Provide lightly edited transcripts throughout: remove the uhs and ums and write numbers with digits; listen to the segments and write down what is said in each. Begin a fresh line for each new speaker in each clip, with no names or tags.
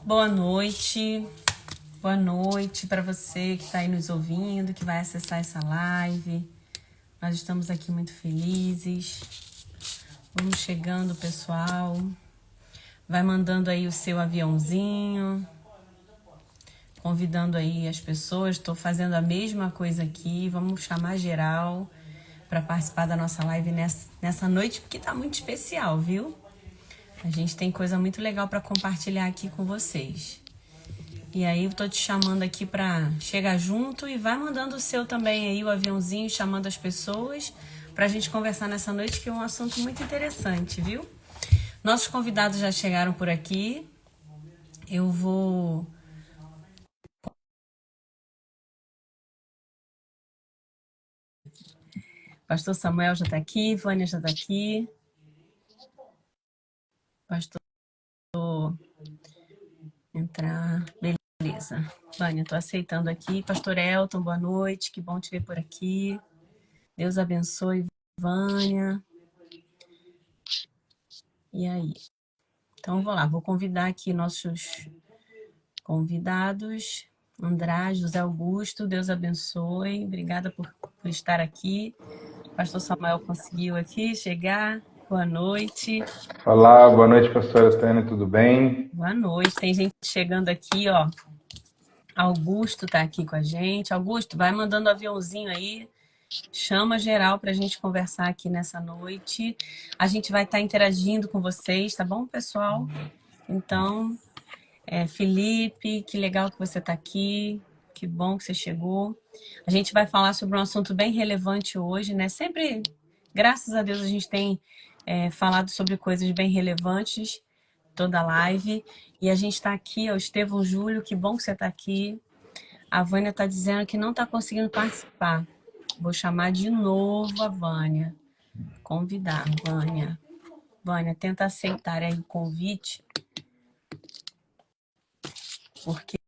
Boa noite para você que está aí nos ouvindo, que vai acessar essa live. Nós estamos aqui muito felizes. Vamos chegando, pessoal. Vai mandando aí o seu aviãozinho, convidando aí as pessoas. Estou fazendo a mesma coisa aqui. Vamos chamar geral para participar da nossa live nessa noite, porque tá muito especial, viu? A gente tem coisa muito legal para compartilhar aqui com vocês. E aí eu tô te chamando aqui para chegar junto e vai mandando o seu também aí, o aviãozinho, chamando as pessoas pra gente conversar nessa noite, que é um assunto muito interessante, viu? Nossos convidados já chegaram por aqui. Eu vou... Pastor Samuel já tá aqui, Vânia já tá aqui. Pastor... Entrar... Beleza. Vânia, tô aceitando aqui. Pastor Elton, boa noite. Que bom te ver por aqui. Deus abençoe, Vânia. E aí? Então, vou lá. Vou convidar aqui nossos convidados. Andrade, José Augusto, Deus abençoe. Obrigada por estar aqui. Pastor Samuel conseguiu aqui chegar. Boa noite.
Olá, boa noite, pastora Tânia, tudo bem?
Boa noite. Tem gente chegando aqui, ó. Augusto tá aqui com a gente. Augusto, vai mandando aviãozinho aí. Chama geral para a gente conversar aqui nessa noite. A gente vai estar interagindo com vocês, tá bom, pessoal? Então, Felipe, que legal que você está aqui. Que bom que você chegou. A gente vai falar sobre um assunto bem relevante hoje, né? Sempre, graças a Deus, a gente tem falado sobre coisas bem relevantes toda a live. E a gente está aqui, ó, Estevão Júlio, que bom que você está aqui. A Vânia está dizendo que não está conseguindo participar. Vou chamar de novo a Vânia. Convidar, Vânia. Vânia, tenta aceitar aí o convite, porque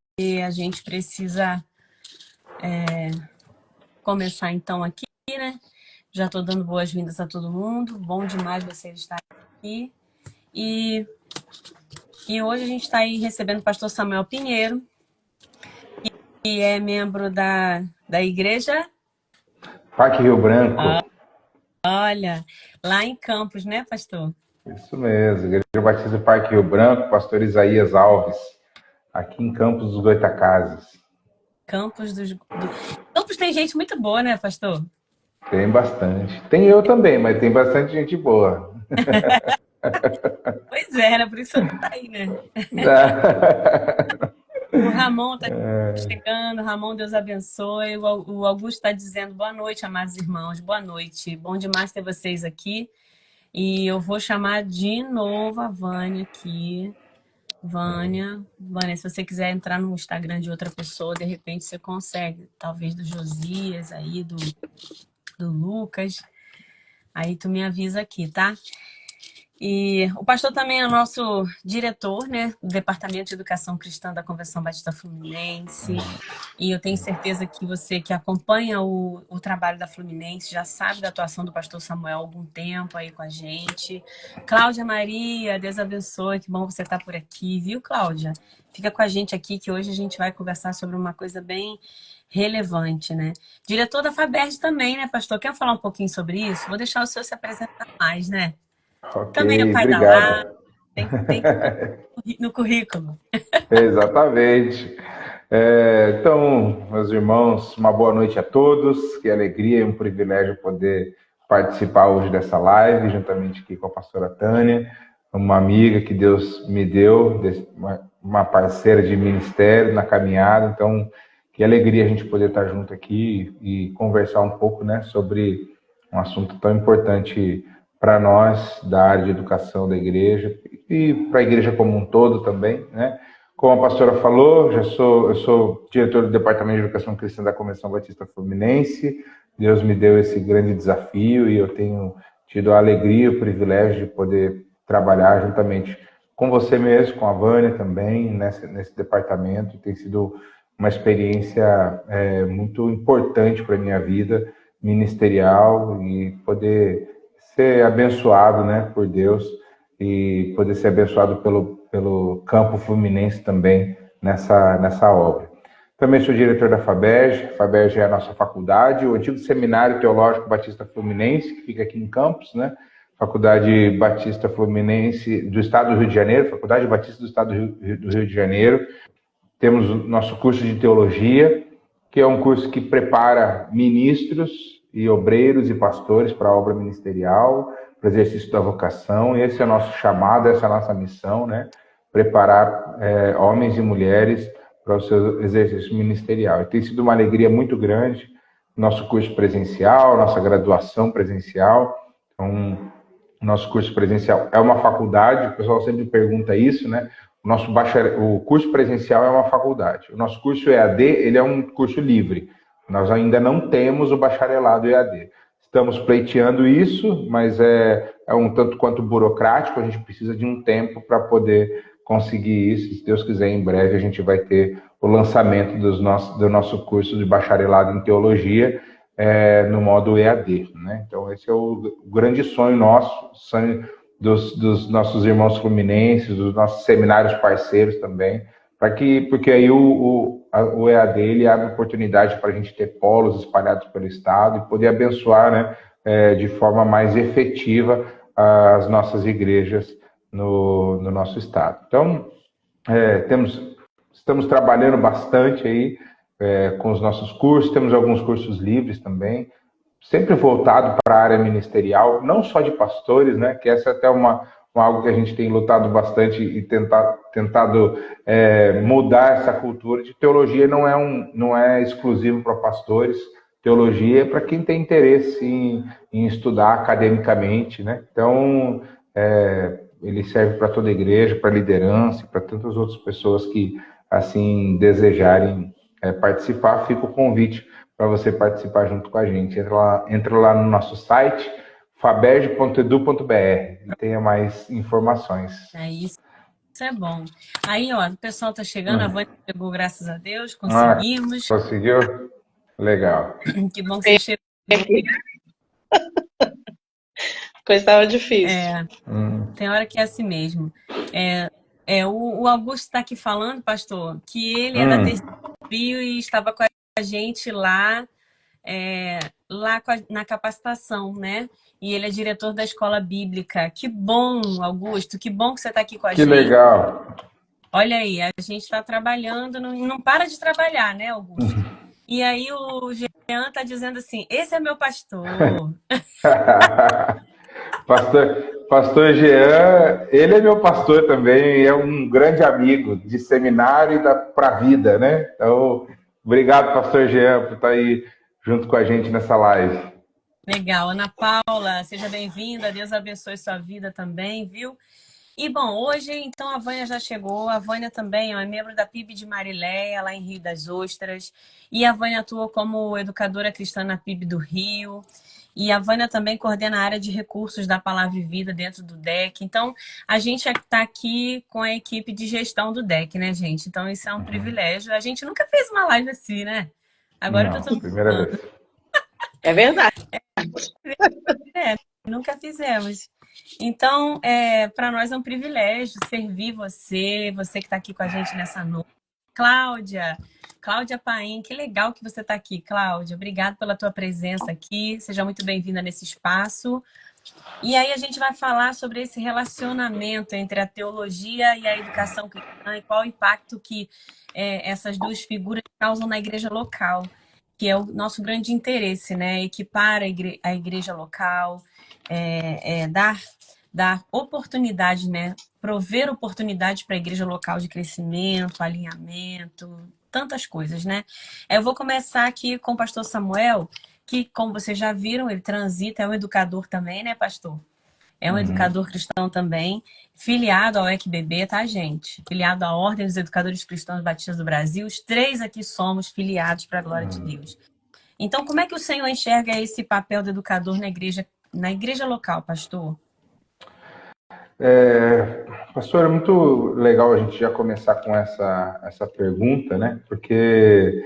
a gente precisa começar então aqui, né? Já estou dando boas-vindas a todo mundo. Bom demais vocês estarem aqui. E hoje a gente está aí recebendo o pastor Samuel Pinheiro, que é membro da igreja...
Parque Rio Branco.
Olha, lá em Campos, né, pastor?
Isso mesmo, Igreja Batista Parque Rio Branco, pastor Isaías Alves, aqui em Campos dos Goitacazes.
Campos tem gente muito boa, né, pastor?
Tem bastante. Tem eu também, mas tem bastante gente boa.
Pois é, né? Por isso você tá aí, né? O Ramon tá chegando. Ramon, Deus abençoe. O Augusto está dizendo boa noite, amados irmãos. Boa noite. Bom demais ter vocês aqui. E eu vou chamar de novo a Vânia aqui. Vânia, se você quiser entrar no Instagram de outra pessoa, de repente você consegue. Talvez do Josias aí, do Lucas. Aí tu me avisa aqui, tá? E o pastor também é nosso diretor, né, do Departamento de Educação Cristã da Convenção Batista Fluminense. E eu tenho certeza que você que acompanha o trabalho da Fluminense já sabe da atuação do pastor Samuel há algum tempo aí com a gente. Cláudia Maria, Deus abençoe, que bom você estar por aqui, viu, Cláudia? Fica com a gente aqui que hoje a gente vai conversar sobre uma coisa bem relevante, né? Diretor da FABERJ também, né, pastor? Quer falar um pouquinho sobre isso? Vou deixar o senhor se apresentar mais, né?
Ok,
Também é pai da Lara,
obrigado.
tem no currículo.
Exatamente. Então, meus irmãos, uma boa noite a todos. Que alegria e um privilégio poder participar hoje dessa live, juntamente aqui com a pastora Tânia, uma amiga que Deus me deu, uma parceira de ministério na caminhada. Então, que alegria a gente poder estar junto aqui e conversar um pouco, né, sobre um assunto tão importante para nós da área de educação da igreja e para a igreja como um todo também, né? Como a pastora falou, eu sou diretor do Departamento de Educação Cristã da Convenção Batista Fluminense. Deus me deu esse grande desafio e eu tenho tido a alegria e o privilégio de poder trabalhar juntamente com você mesmo, com a Vânia também, nesse departamento. Tem sido uma experiência muito importante para a minha vida ministerial e poder ser abençoado, né, por Deus e poder ser abençoado pelo campo fluminense também nessa obra. Também sou diretor da FABERJ. A FABERJ é a nossa faculdade, o antigo Seminário Teológico Batista Fluminense, que fica aqui em Campos, né? Faculdade Batista Fluminense do Estado do Rio de Janeiro, Faculdade Batista do Estado do Rio de Janeiro. Temos o nosso curso de teologia, que é um curso que prepara ministros e obreiros e pastores para a obra ministerial, para o exercício da vocação. Esse é o nosso chamado, essa é a nossa missão, né? Preparar homens e mulheres para o seu exercício ministerial. E tem sido uma alegria muito grande nosso curso presencial, nossa graduação presencial. Então, nosso curso presencial é uma faculdade, o pessoal sempre pergunta isso, né? O curso presencial é uma faculdade. O nosso curso EAD, ele é um curso livre. Nós ainda não temos o bacharelado EAD. Estamos pleiteando isso, mas é um tanto quanto burocrático, a gente precisa de um tempo para poder conseguir isso. Se Deus quiser, em breve a gente vai ter o lançamento do nosso curso de bacharelado em teologia, no modo EAD, né? Então esse é o grande sonho nosso, sonho dos nossos irmãos fluminenses, dos nossos seminários parceiros também, porque aí o EAD ele abre oportunidade para a gente ter polos espalhados pelo estado e poder abençoar, né, de forma mais efetiva as nossas igrejas no nosso estado. Então estamos trabalhando bastante aí com os nossos cursos, temos alguns cursos livres também, sempre voltado para a área ministerial, não só de pastores, né? Que essa é até algo que a gente tem lutado bastante e tentado mudar essa cultura de teologia. Não é exclusivo para pastores, teologia é para quem tem interesse em estudar academicamente, né? Então, ele serve para toda a igreja, para a liderança, para tantas outras pessoas que assim desejarem participar. Fica o convite para você participar junto com a gente. Entra lá no nosso site, faberj.edu.br, e tenha mais informações.
É isso. Isso é bom. Aí, ó, o pessoal tá chegando, a Vânia chegou, graças a Deus, conseguimos.
Conseguiu? Legal.
Que bom que você chegou.
Coisa estava difícil.
Tem hora que é assim mesmo. O Augusto está aqui falando, pastor, que ele é da Terceira Bio e estava com a gente lá na capacitação, né? E ele é diretor da escola bíblica. Que bom, Augusto, que bom que você está aqui com a gente.
Que legal.
Olha aí, a gente está trabalhando, não para de trabalhar, né, Augusto? E aí o Jean está dizendo assim, esse é meu pastor.
Pastor Jean, ele é meu pastor também, e é um grande amigo de seminário e para a vida, né? Então, obrigado, pastor Jean, por estar aí junto com a gente nessa live.
Legal. Ana Paula, seja bem-vinda, Deus abençoe sua vida também, viu? E, bom, hoje, então, a Vânia já chegou. A Vânia também é membro da PIB de Mariléia, lá em Rio das Ostras. E a Vânia atua como educadora cristã na PIB do Rio. E a Vânia também coordena a área de recursos da Palavra e Vida dentro do DEC. Então, a gente está aqui com a equipe de gestão do DEC, né, gente? Então, isso é um privilégio. A gente nunca fez uma live assim, né? Agora que eu tô...
primeira vez.
É verdade.
Nunca fizemos. Então, para nós é um privilégio servir você que está aqui com a gente nessa noite. Cláudia Paim, que legal que você está aqui, Cláudia. Obrigada pela tua presença aqui. Seja muito bem-vinda nesse espaço. E aí a gente vai falar sobre esse relacionamento entre a teologia e a educação cristã e qual o impacto que essas duas figuras causam na igreja local, que é o nosso grande interesse, né? Equipar a igreja local, dar oportunidade, né? Prover oportunidade para a igreja local de crescimento, alinhamento, tantas coisas, né? Eu vou começar aqui com o pastor Samuel, que, como vocês já viram, ele transita, é um educador também, né, pastor? É um educador cristão também, filiado ao ECBB, tá, gente? Filiado à Ordem dos Educadores Cristãos Batistas do Brasil. Os 3 aqui somos filiados para a glória de Deus. Então, como é que o Senhor enxerga esse papel do educador na igreja local, pastor?
Pastor, é muito legal a gente já começar com essa pergunta, né? Porque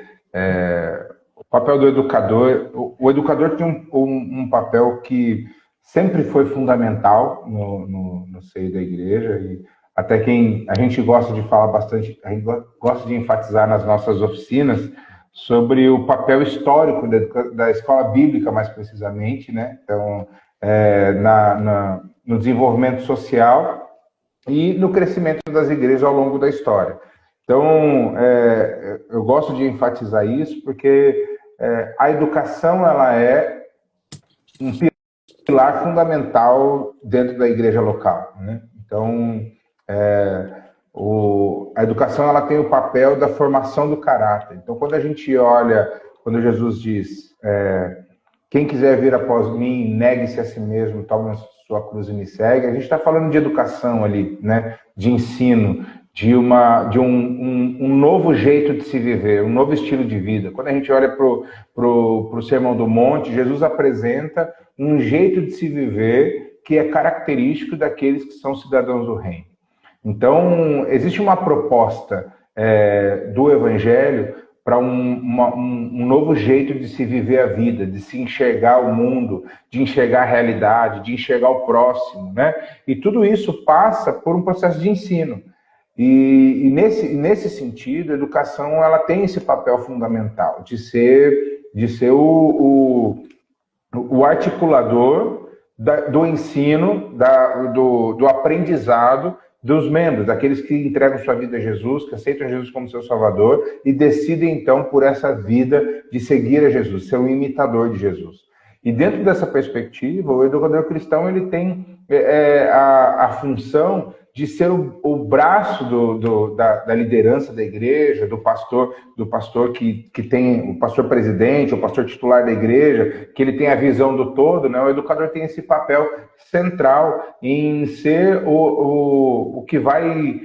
o papel do educador... O educador tem um papel que sempre foi fundamental no seio da igreja, e até quem a gente gosta de falar bastante, a gente gosta de enfatizar nas nossas oficinas sobre o papel histórico da escola bíblica, mais precisamente, né? Então, no desenvolvimento social e no crescimento das igrejas ao longo da história. Então, eu gosto de enfatizar isso porque a educação ela é um pilar fundamental dentro da igreja local, né? Então, a educação ela tem o papel da formação do caráter. Então, quando a gente olha, quando Jesus diz, quem quiser vir após mim, negue-se a si mesmo, tome a sua cruz e me segue, a gente está falando de educação ali, né? De ensino, de um novo jeito de se viver, um novo estilo de vida. Quando a gente olha para o Sermão do Monte, Jesus apresenta um jeito de se viver que é característico daqueles que são cidadãos do reino. Então, existe uma proposta do Evangelho para um novo jeito de se viver a vida, de se enxergar o mundo, de enxergar a realidade, de enxergar o próximo, né? E tudo isso passa por um processo de ensino. E nesse sentido, a educação ela tem esse papel fundamental de ser o articulador do ensino, do aprendizado dos membros, daqueles que entregam sua vida a Jesus, que aceitam Jesus como seu Salvador e decidem, então, por essa vida de seguir a Jesus, ser um imitador de Jesus. E dentro dessa perspectiva, o educador cristão ele tem a função de ser o braço da liderança da igreja, do pastor que tem o pastor presidente, o pastor titular da igreja, que ele tem a visão do todo, né? O educador tem esse papel central em ser o que vai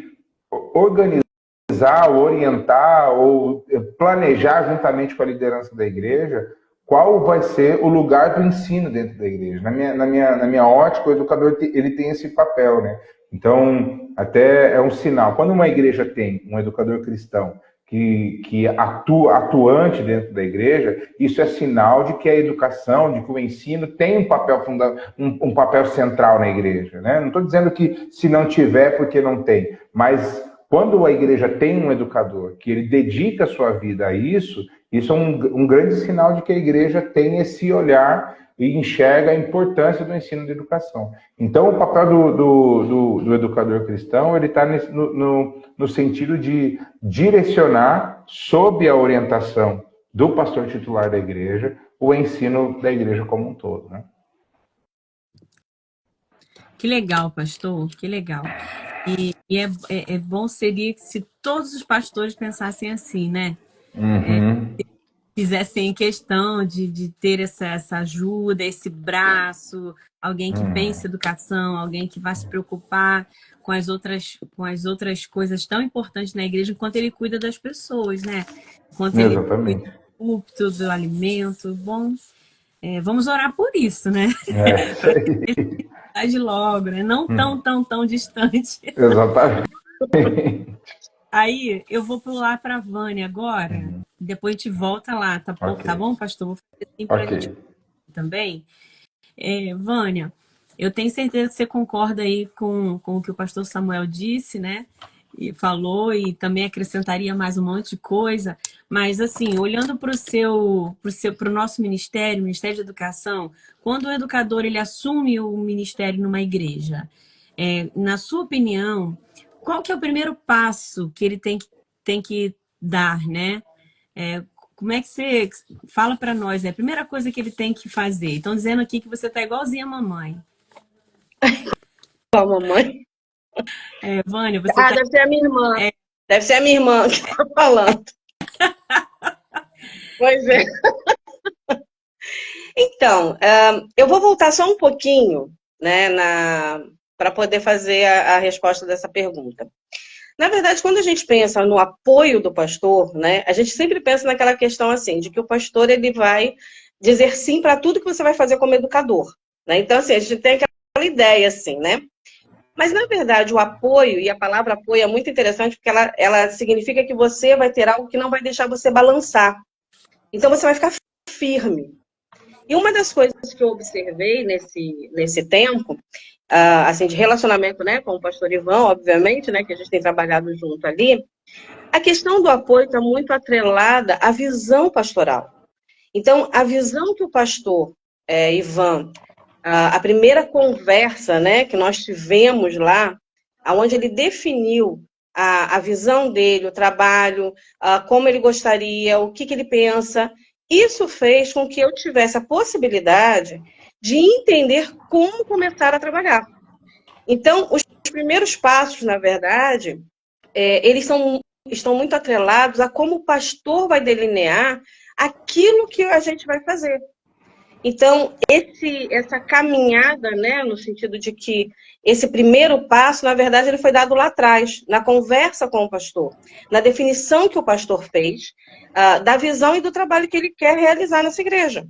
organizar, orientar ou planejar juntamente com a liderança da igreja qual vai ser o lugar do ensino dentro da igreja. Na minha ótica, o educador ele tem esse papel, né? Então, até é um sinal. Quando uma igreja tem um educador cristão que atuante dentro da igreja, isso é sinal de que a educação, de que o ensino tem um papel central na igreja, né? Não estou dizendo que se não tiver, porque não tem, mas quando a igreja tem um educador que ele dedica a sua vida a isso é um grande sinal de que a igreja tem esse olhar e enxerga a importância do ensino de educação. Então, o papel do educador cristão ele está no sentido de direcionar, sob a orientação do pastor titular da igreja, o ensino da igreja como um todo, né?
Que legal, pastor, que legal. E é bom seria que se todos os pastores pensassem assim, né?
Uhum.
Fizessem questão de ter essa ajuda, esse braço, alguém que pense educação, alguém que vai se preocupar com as outras coisas tão importantes na igreja, enquanto ele cuida das pessoas, né? Enquanto ele cuida do púlpito, do alimento. Bom, vamos orar por isso, né? De logo, né? Não tão distante.
Exatamente.
Aí, eu vou pular para a Vânia agora, depois a gente volta lá, tá bom, pastor? Vou fazer assim para a gente também. Vânia, eu tenho certeza que você concorda aí com o que o pastor Samuel disse, né? E falou, e também acrescentaria mais um monte de coisa. Mas, assim, olhando para o nosso ministério, o Ministério de Educação, quando o educador ele assume o ministério numa igreja, na sua opinião, qual que é o primeiro passo que ele tem que dar, né? Como é que você fala para nós? A primeira coisa que ele tem que fazer. Estão dizendo aqui que você está igualzinha a mamãe.
Qual mamãe?
Vânia, você
deve ser a minha irmã. Deve ser a minha irmã que está falando. Pois é. Então, eu vou voltar só um pouquinho, né, para poder fazer a resposta dessa pergunta. Na verdade, quando a gente pensa no apoio do pastor, né, a gente sempre pensa naquela questão assim, de que o pastor ele vai dizer sim para tudo que você vai fazer como educador, né? Então, assim, a gente tem aquela ideia assim, né? Mas, na verdade, o apoio, e a palavra apoio é muito interessante, porque ela significa que você vai ter algo que não vai deixar você balançar. Então, você vai ficar firme. E uma das coisas que eu observei nesse tempo, assim, de relacionamento, né, com o pastor Ivan, obviamente, né, que a gente tem trabalhado junto ali, a questão do apoio está muito atrelada à visão pastoral. Então, a visão que o pastor Ivan, a primeira conversa, né, que nós tivemos lá, onde ele definiu a visão dele, o trabalho, como ele gostaria, o que ele pensa, isso fez com que eu tivesse a possibilidade de entender como começar a trabalhar. Então, os primeiros passos, na verdade, eles estão muito atrelados a como o pastor vai delinear aquilo que a gente vai fazer. Então, essa caminhada, né, no sentido de que esse primeiro passo, na verdade, ele foi dado lá atrás, na conversa com o pastor, na definição que o pastor fez, da visão e do trabalho que ele quer realizar nessa igreja.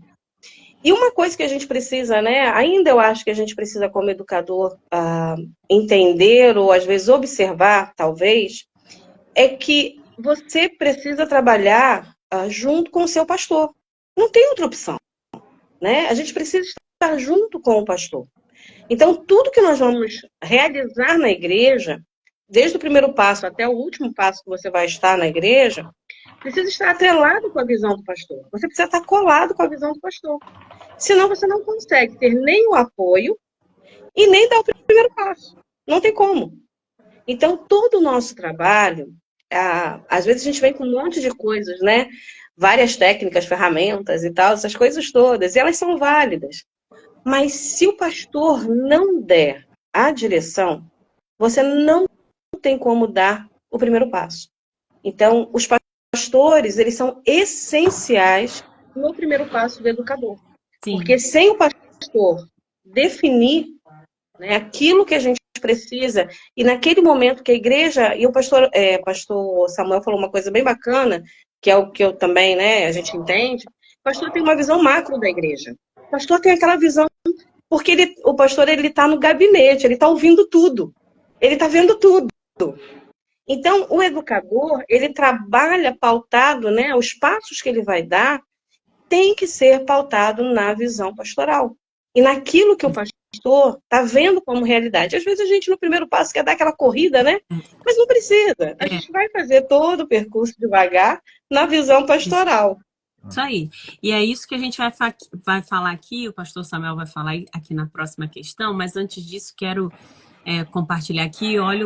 E uma coisa que a gente precisa, né, ainda eu acho que a gente precisa, como educador, entender ou às vezes observar, talvez, é que você precisa trabalhar junto com o seu pastor. Não tem outra opção. Né? A gente precisa estar junto com o pastor. Então, tudo que nós vamos realizar na igreja, desde o primeiro passo até o último passo que você vai estar na igreja, precisa estar atrelado com a visão do pastor. Você precisa estar colado com a visão do pastor. Senão, você não consegue ter nem o apoio e nem dar o primeiro passo. Não tem como. Então, todo o nosso trabalho, às vezes a gente vem com um monte de coisas, né? Várias técnicas, ferramentas e tal, essas coisas todas, e elas são válidas. Mas se o pastor não der a direção, você não tem como dar o primeiro passo. Então, os pastores, eles são essenciais no primeiro passo do educador. Sim. Porque sem o pastor definir, né, aquilo que a gente precisa, e naquele momento que a igreja, e o pastor Samuel falou uma coisa bem bacana, que é o que eu também, né, a gente entende, o pastor tem uma visão macro da igreja. O pastor tem aquela visão, porque o pastor ele está no gabinete, ele está ouvindo tudo, ele está vendo tudo. Então, o educador, ele trabalha pautado, né, os passos que ele vai dar, tem que ser pautado na visão pastoral. E naquilo que o pastor está vendo como realidade. Às vezes a gente, no primeiro passo, quer dar aquela corrida, né? Mas não precisa. A gente vai fazer todo o percurso devagar na visão pastoral.
Isso aí. E é isso que a gente vai falar aqui, o pastor Samuel vai falar aqui na próxima questão, mas antes disso, quero compartilhar aqui, olha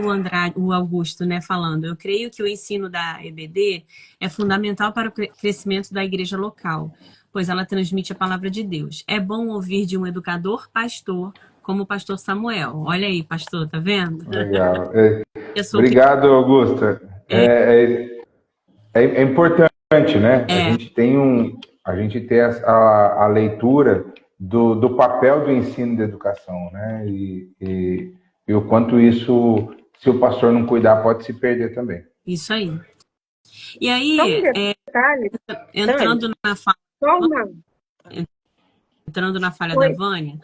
o Augusto, né, falando, eu creio que o ensino da EBD é fundamental para o crescimento da igreja local, pois ela transmite a palavra de Deus. É bom ouvir de um educador pastor, como o pastor Samuel. Olha aí, pastor, tá vendo?
Legal. Obrigado, Augusta. É importante, né? A gente tem a leitura do papel do ensino da educação, né? E o quanto isso, se o pastor não cuidar, pode se perder também.
Isso aí. E aí, entrando na falha da Vânia...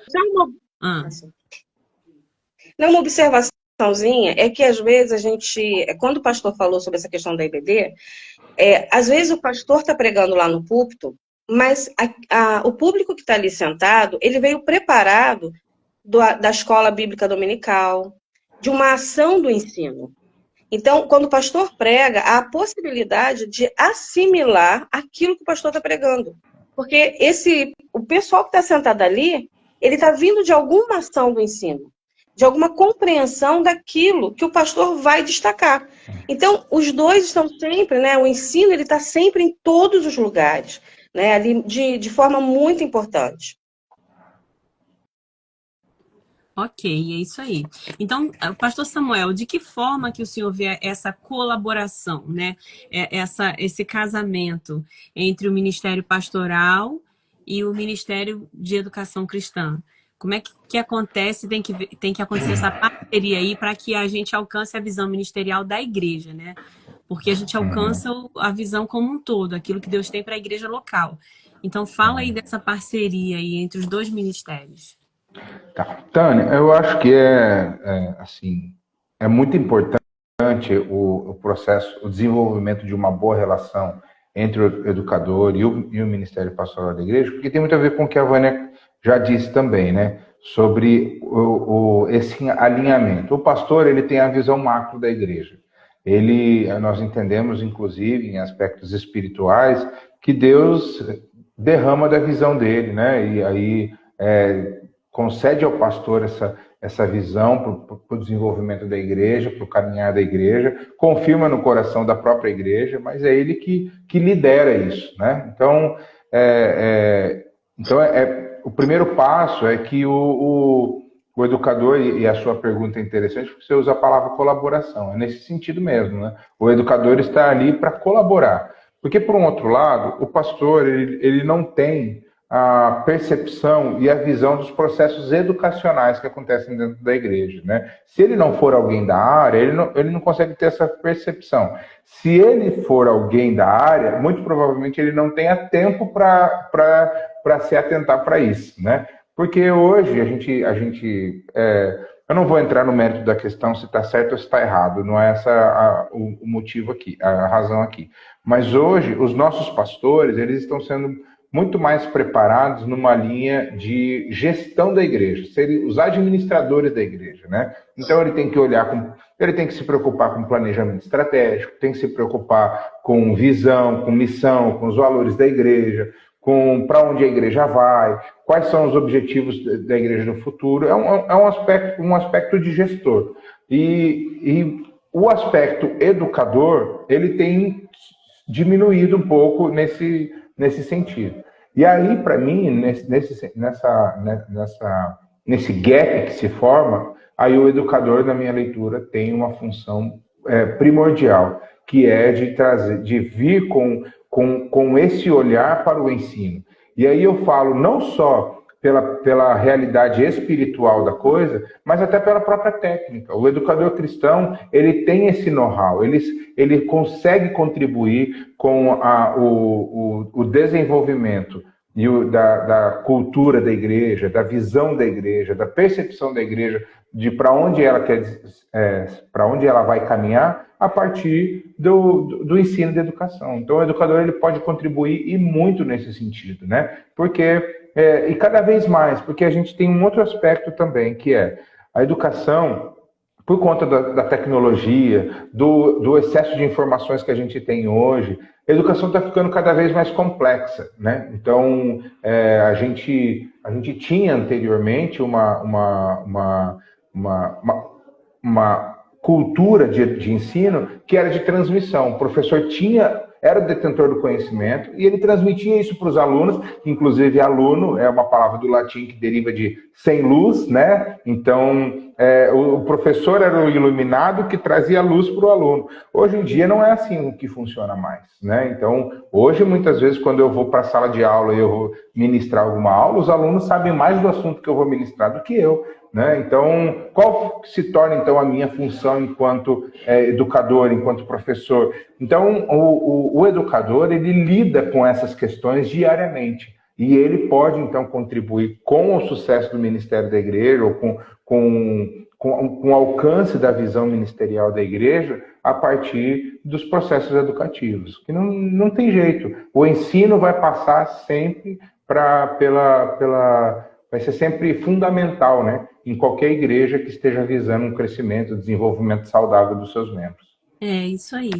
Uma observaçãozinha é que, às vezes, a gente... Quando o pastor falou sobre essa questão da EBD, às vezes o pastor está pregando lá no púlpito, mas o público que está ali sentado, ele veio preparado da escola bíblica dominical, de uma ação do ensino. Então, quando o pastor prega, há a possibilidade de assimilar aquilo que o pastor está pregando. Porque o pessoal que está sentado ali, ele está vindo de alguma ação do ensino, de alguma compreensão daquilo que o pastor vai destacar. Então, os dois estão sempre, né? O ensino ele está sempre em todos os lugares, né? Ali de forma muito importante.
Ok, é isso aí. Então, pastor Samuel, de que forma que o senhor vê essa colaboração, né? Esse casamento entre o ministério pastoral e o ministério de educação cristã? Como é que acontece, tem que acontecer essa parceria aí para que a gente alcance a visão ministerial da igreja, né? Porque a gente alcança a visão como um todo, aquilo que Deus tem para a igreja local. Então, fala aí dessa parceria aí entre os dois ministérios.
Tá. Tânia, eu acho que é muito importante o processo, o desenvolvimento de uma boa relação entre o educador e o Ministério Pastoral da Igreja, porque tem muito a ver com o que a Vânia já disse também, né? Sobre esse alinhamento. O pastor, ele tem a visão macro da igreja. Nós entendemos, inclusive, em aspectos espirituais, que Deus derrama da visão dele, né? E aí concede ao pastor essa visão para o desenvolvimento da igreja, para o caminhar da igreja, confirma no coração da própria igreja, mas é ele que lidera isso, né? Então, o primeiro passo é que o educador, e a sua pergunta é interessante, porque você usa a palavra colaboração, é nesse sentido mesmo, né? O educador está ali para colaborar, porque, por um outro lado, o pastor, ele não tem a percepção e a visão dos processos educacionais que acontecem dentro da igreja, né? Se ele não for alguém da área, ele não consegue ter essa percepção. Se ele for alguém da área, muito provavelmente ele não tenha tempo para se atentar para isso, né? Porque hoje eu não vou entrar no mérito da questão se está certo ou se está errado, não é essa o motivo aqui, a razão aqui. Mas hoje os nossos pastores, eles estão sendo muito mais preparados numa linha de gestão da igreja, serem os administradores da igreja, né? Então ele tem que ele tem que se preocupar com planejamento estratégico, tem que se preocupar com visão, com missão, com os valores da igreja, com para onde a igreja vai, quais são os objetivos da igreja no futuro. É um aspecto de gestor. E o aspecto educador, ele tem diminuído um pouco nesse sentido. E aí, para mim, nesse gap que se forma, aí o educador, na minha leitura, tem uma função primordial, que é de vir com esse olhar para o ensino. E aí eu falo não só pela realidade espiritual da coisa, mas até pela própria técnica. O educador cristão, ele tem esse know-how, ele consegue contribuir com o desenvolvimento da cultura da igreja, da visão da igreja, da percepção da igreja, de para onde ela vai caminhar a partir do ensino da educação. Então, o educador ele pode contribuir e muito nesse sentido, né? E cada vez mais, porque a gente tem um outro aspecto também, que é a educação, por conta da tecnologia, do excesso de informações que a gente tem hoje, a educação está ficando cada vez mais complexa, né? Então, a gente tinha anteriormente uma cultura de ensino que era de transmissão. O professor era o detentor do conhecimento e ele transmitia isso para os alunos, inclusive aluno é uma palavra do latim que deriva de sem luz, né? Então, o professor era o iluminado que trazia luz para o aluno. Hoje em dia não é assim que funciona mais, né? Então, hoje muitas vezes quando eu vou para a sala de aula e eu vou ministrar alguma aula, os alunos sabem mais do assunto que eu vou ministrar do que eu, né? Então, qual se torna então a minha função enquanto educador, enquanto professor? Então, o educador, ele lida com essas questões diariamente. E ele pode, então, contribuir com o sucesso do ministério da igreja, ou com o alcance da visão ministerial da igreja, a partir dos processos educativos. Que não tem jeito. O ensino vai passar sempre vai ser sempre fundamental, né? Em qualquer igreja que esteja visando um crescimento, desenvolvimento saudável dos seus membros.
É isso aí,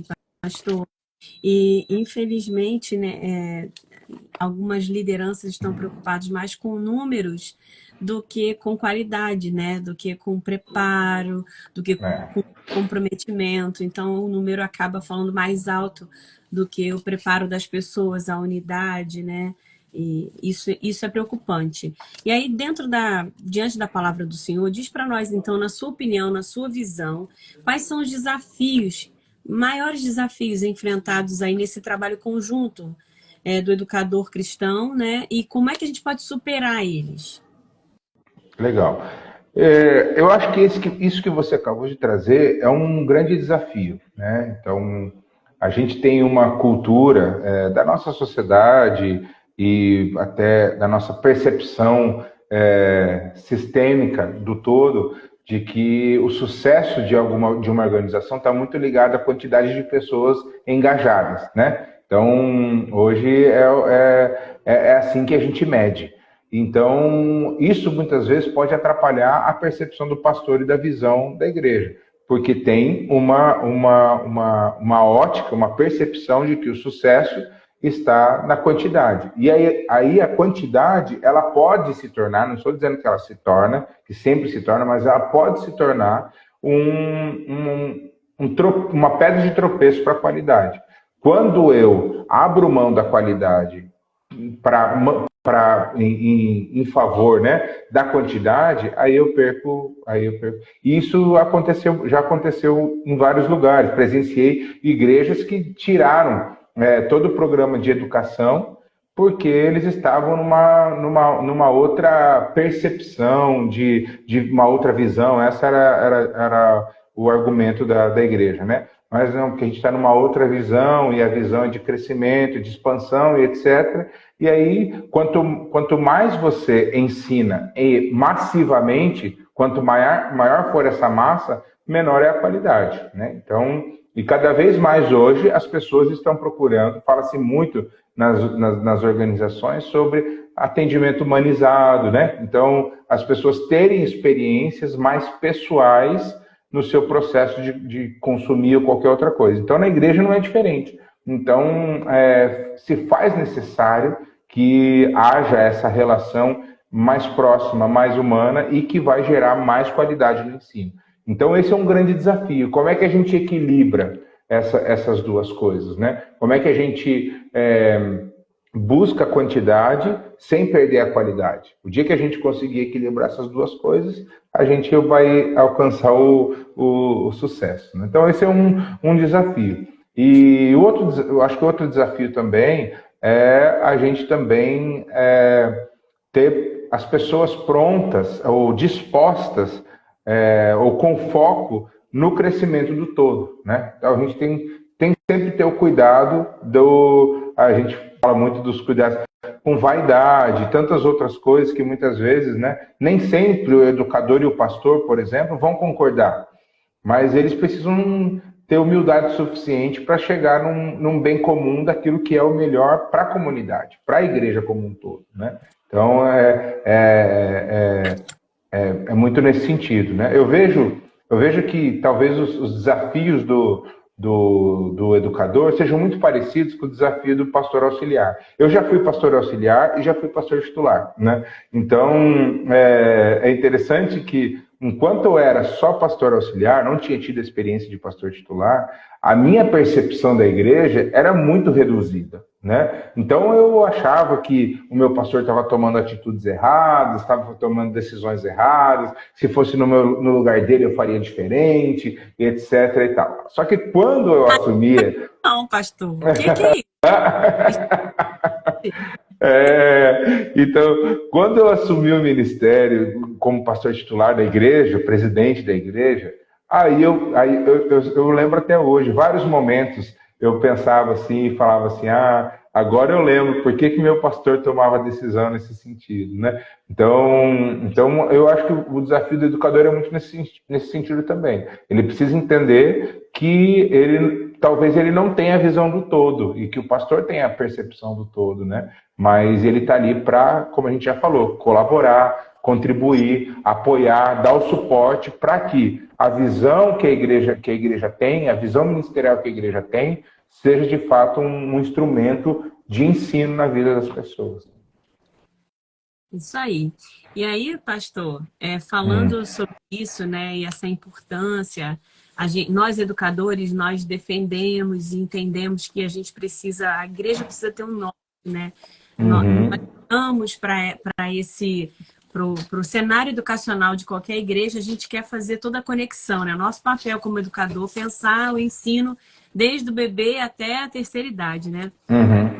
pastor. E, infelizmente, né, algumas lideranças estão preocupadas mais com números do que com qualidade, né? Do que com preparo, do que com comprometimento. Então, o número acaba falando mais alto do que o preparo das pessoas, a unidade, né? E isso é preocupante. E aí, diante da palavra do Senhor, diz para nós, então, na sua opinião, na sua visão, quais são os maiores desafios enfrentados aí nesse trabalho conjunto do educador cristão, né? E como é que a gente pode superar eles?
Legal. Eu acho que isso que você acabou de trazer é um grande desafio, né? Então, a gente tem uma cultura da nossa sociedade e até da nossa percepção sistêmica do todo, de que o sucesso de uma organização está muito ligado à quantidade de pessoas engajadas, né? Então, hoje é assim que a gente mede. Então, isso muitas vezes pode atrapalhar a percepção do pastor e da visão da igreja, porque tem uma ótica, uma percepção de que o sucesso está na quantidade. E aí a quantidade, ela pode se tornar, não estou dizendo que ela se torna, que sempre se torna, mas ela pode se tornar uma pedra de tropeço para a qualidade. Quando eu abro mão da qualidade em favor, né, da quantidade, aí eu perco. E isso já aconteceu em vários lugares. Presenciei igrejas que tiraram todo o programa de educação porque eles estavam numa outra percepção, de uma outra visão. Essa era o argumento da igreja, né? Mas não, porque a gente está numa outra visão, e a visão é de crescimento, de expansão, e etc. E aí, quanto mais você ensina e massivamente, quanto maior for essa massa, menor é a qualidade, né? Então, e cada vez mais hoje as pessoas estão procurando, fala-se muito nas organizações sobre atendimento humanizado, né? Então, as pessoas terem experiências mais pessoais no seu processo de consumir ou qualquer outra coisa. Então, na igreja não é diferente. Então, se faz necessário que haja essa relação mais próxima, mais humana e que vai gerar mais qualidade no ensino. Então, esse é um grande desafio. Como é que a gente equilibra essas duas coisas, né? Como é que a gente busca a quantidade sem perder a qualidade? O dia que a gente conseguir equilibrar essas duas coisas, a gente vai alcançar o sucesso, né? Então, esse é um desafio. E eu acho que outro desafio também é a gente também ter as pessoas prontas ou dispostas ou com foco no crescimento do todo, né? Então, a gente tem que sempre ter o cuidado a gente fala muito dos cuidados com vaidade, tantas outras coisas que muitas vezes, né, nem sempre o educador e o pastor, por exemplo, vão concordar, mas eles precisam ter humildade suficiente para chegar num bem comum daquilo que é o melhor para a comunidade, para a igreja como um todo, né? Então, é muito nesse sentido, né? Eu vejo que talvez os desafios do educador sejam muito parecidos com o desafio do pastor auxiliar. Eu já fui pastor auxiliar e já fui pastor titular, né? Então, é interessante que, enquanto eu era só pastor auxiliar, não tinha tido a experiência de pastor titular, a minha percepção da igreja era muito reduzida, né? Então, eu achava que o meu pastor estava tomando atitudes erradas, estava tomando decisões erradas, se fosse no lugar dele eu faria diferente, etc. e tal. Só que quando eu assumia...
Não, pastor, o que é isso?
Então, quando eu assumi o ministério como pastor titular da igreja, presidente da igreja, aí eu lembro até hoje, vários momentos eu pensava assim e falava assim, agora eu lembro por que meu pastor tomava decisão nesse sentido, né? Então eu acho que o desafio do educador é muito nesse sentido também. Ele precisa entender que talvez ele não tenha a visão do todo e que o pastor tenha a percepção do todo, né? Mas ele está ali para, como a gente já falou, colaborar, contribuir, apoiar, dar o suporte para que a visão que a igreja tem, a visão ministerial que a igreja tem, seja de fato um instrumento de ensino na vida das pessoas.
Isso aí. E aí, pastor, falando sobre isso, né, e essa importância, nós educadores, nós defendemos e entendemos que a igreja precisa ter um norte, né? Nós vamos para o cenário educacional de qualquer igreja, a gente quer fazer toda a conexão, né? Nosso papel como educador, pensar o ensino desde o bebê até a terceira idade, né?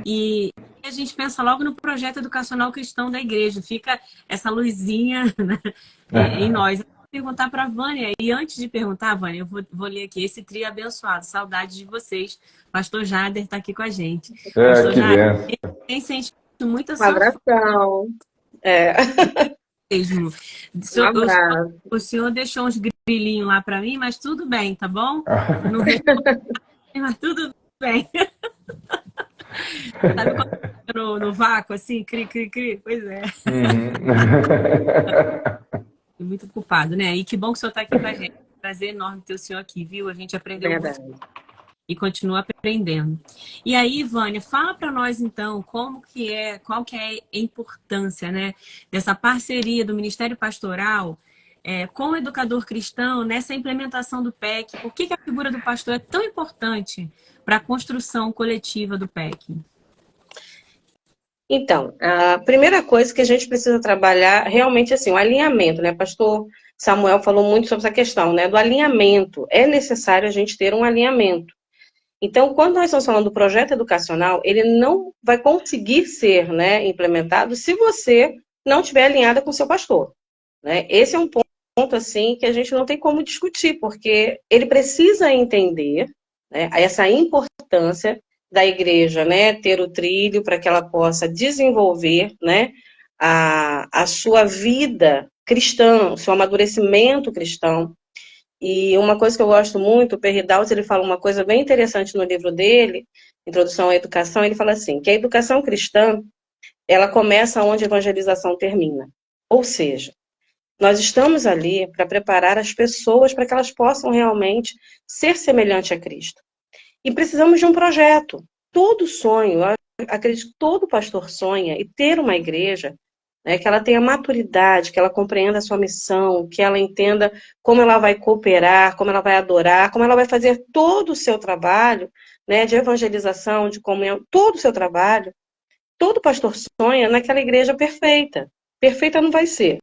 E a gente pensa logo no projeto educacional cristão da igreja, fica essa luzinha, né, em nós. Eu vou perguntar para a Vânia, e antes de perguntar, Vânia, eu vou ler aqui esse trio abençoado, saudade de vocês. Pastor Jader está aqui com a gente. Pastor Jader, tem sentido muita
Um abração.
mesmo.
Um abraço.
O senhor deixou uns grilinhos lá para mim, mas tudo bem, tá bom? Não respondi, mas tudo bem. Sabe quando no vácuo, assim, cri, cri, cri? Pois é.
Uhum.
Muito culpado, né? E que bom que o senhor está aqui com a gente. Prazer enorme ter o senhor aqui, viu? A gente aprendeu muito
Verdade.
e continua aprendendo. E aí, Vânia, fala para nós então qual que é a importância, né, dessa parceria do Ministério Pastoral com o educador cristão nessa implementação do PEC. Por que a figura do pastor é tão importante para a construção coletiva do PEC?
Então, a primeira coisa que a gente precisa trabalhar realmente assim, o alinhamento, né? Pastor Samuel falou muito sobre essa questão, né? Do alinhamento. É necessário a gente ter um alinhamento. Então, quando nós estamos falando do projeto educacional, ele não vai conseguir ser, né, implementado se você não estiver alinhada com o seu pastor, né? Esse é um ponto assim que a gente não tem como discutir, porque ele precisa entender, né, essa importância da igreja, né, ter o trilho para que ela possa desenvolver, né, a sua vida cristã, o seu amadurecimento cristão. E uma coisa que eu gosto muito, o Perry Dawes, ele fala uma coisa bem interessante no livro dele, Introdução à Educação, ele fala assim, que a educação cristã, ela começa onde a evangelização termina. Ou seja, nós estamos ali para preparar as pessoas para que elas possam realmente ser semelhante a Cristo. E precisamos de um projeto. Todo sonho, eu acredito que todo pastor sonha e ter uma igreja, né, que ela tenha maturidade, que ela compreenda a sua missão, que ela entenda como ela vai cooperar, como ela vai adorar, como ela vai fazer todo o seu trabalho, né, de evangelização, de comunhão, todo o seu trabalho. Todo pastor sonha naquela igreja perfeita. Perfeita não vai ser.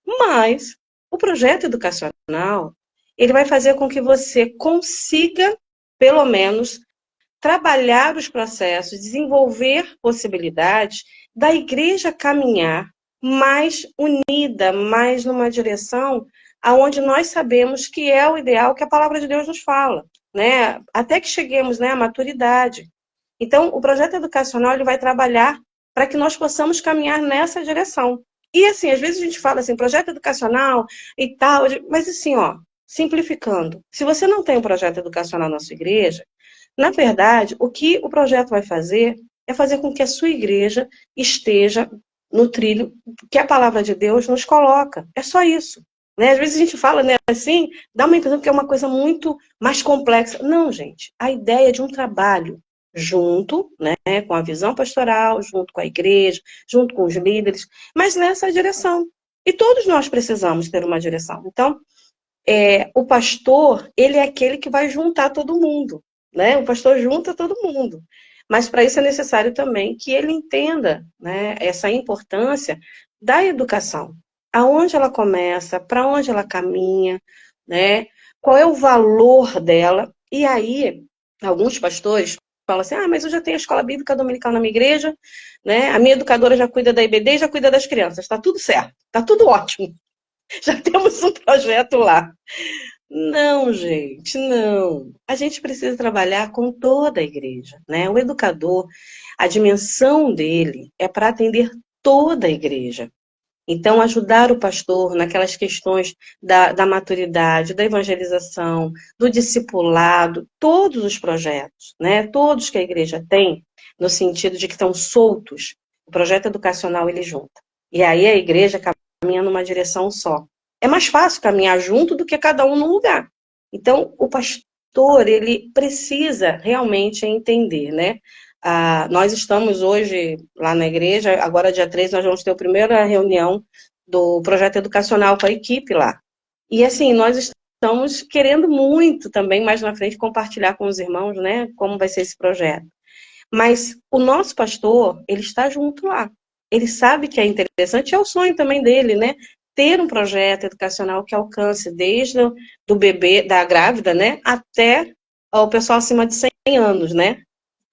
Mas o projeto educacional, ele vai fazer com que você consiga, pelo menos, trabalhar os processos, desenvolver possibilidades da igreja caminhar mais unida, mais numa direção aonde nós sabemos que é o ideal que a palavra de Deus nos fala, né? Até que cheguemos, né, à maturidade. Então, o projeto educacional ele vai trabalhar para que nós possamos caminhar nessa direção. E assim, às vezes a gente fala assim, projeto educacional e tal, mas assim, ó, simplificando, se você não tem um projeto educacional na sua igreja, na verdade, o que o projeto vai fazer é fazer com que a sua igreja esteja no trilho que a palavra de Deus nos coloca. É só isso. Né? Às vezes a gente fala, né, assim, dá uma impressão que é uma coisa muito mais complexa. Não, gente. A ideia é de um trabalho junto, né, com a visão pastoral, junto com a igreja, junto com os líderes, mas nessa direção. E todos nós precisamos ter uma direção. Então, o pastor, ele é aquele que vai juntar todo mundo, né? O pastor junta todo mundo. Mas para isso é necessário também que ele entenda, né, essa importância da educação. Aonde ela começa, para onde ela caminha, né? Qual é o valor dela. E aí, alguns pastores falam assim, mas eu já tenho a escola bíblica dominical na minha igreja, né? A minha educadora já cuida da IBD e já cuida das crianças. Está tudo certo, está tudo ótimo. Já temos um projeto lá. Não, gente, não. A gente precisa trabalhar com toda a igreja, né? O educador, a dimensão dele é para atender toda a igreja. Então, ajudar o pastor naquelas questões da maturidade, da evangelização, do discipulado, todos os projetos, né? Todos que a igreja tem, no sentido de que estão soltos, o projeto educacional ele junta. E aí a igreja caminha numa direção só. É mais fácil caminhar junto do que cada um num lugar. Então, o pastor, ele precisa realmente entender, né? Nós estamos hoje lá na igreja, agora dia 3 nós vamos ter a primeira reunião do projeto educacional com a equipe lá. E assim, nós estamos querendo muito também, mais na frente, compartilhar com os irmãos, né, como vai ser esse projeto. Mas o nosso pastor, ele está junto lá. Ele sabe que é interessante, é o sonho também dele, né? Ter um projeto educacional que alcance desde do bebê, da grávida, né, até o pessoal acima de 100 anos, né?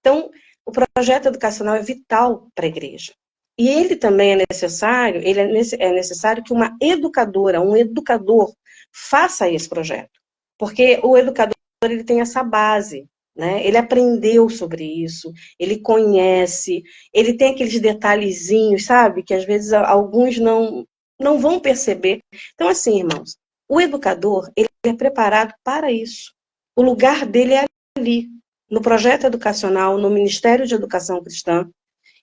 Então, o projeto educacional é vital para a igreja. E ele também é necessário, é necessário que uma educadora, um educador, faça esse projeto. Porque o educador ele tem essa base, né? Ele aprendeu sobre isso, ele conhece, ele tem aqueles detalhezinhos, sabe? Que às vezes alguns não não vão perceber. Então, assim, irmãos, o educador, ele é preparado para isso. O lugar dele é ali, no projeto educacional, no Ministério de Educação Cristã.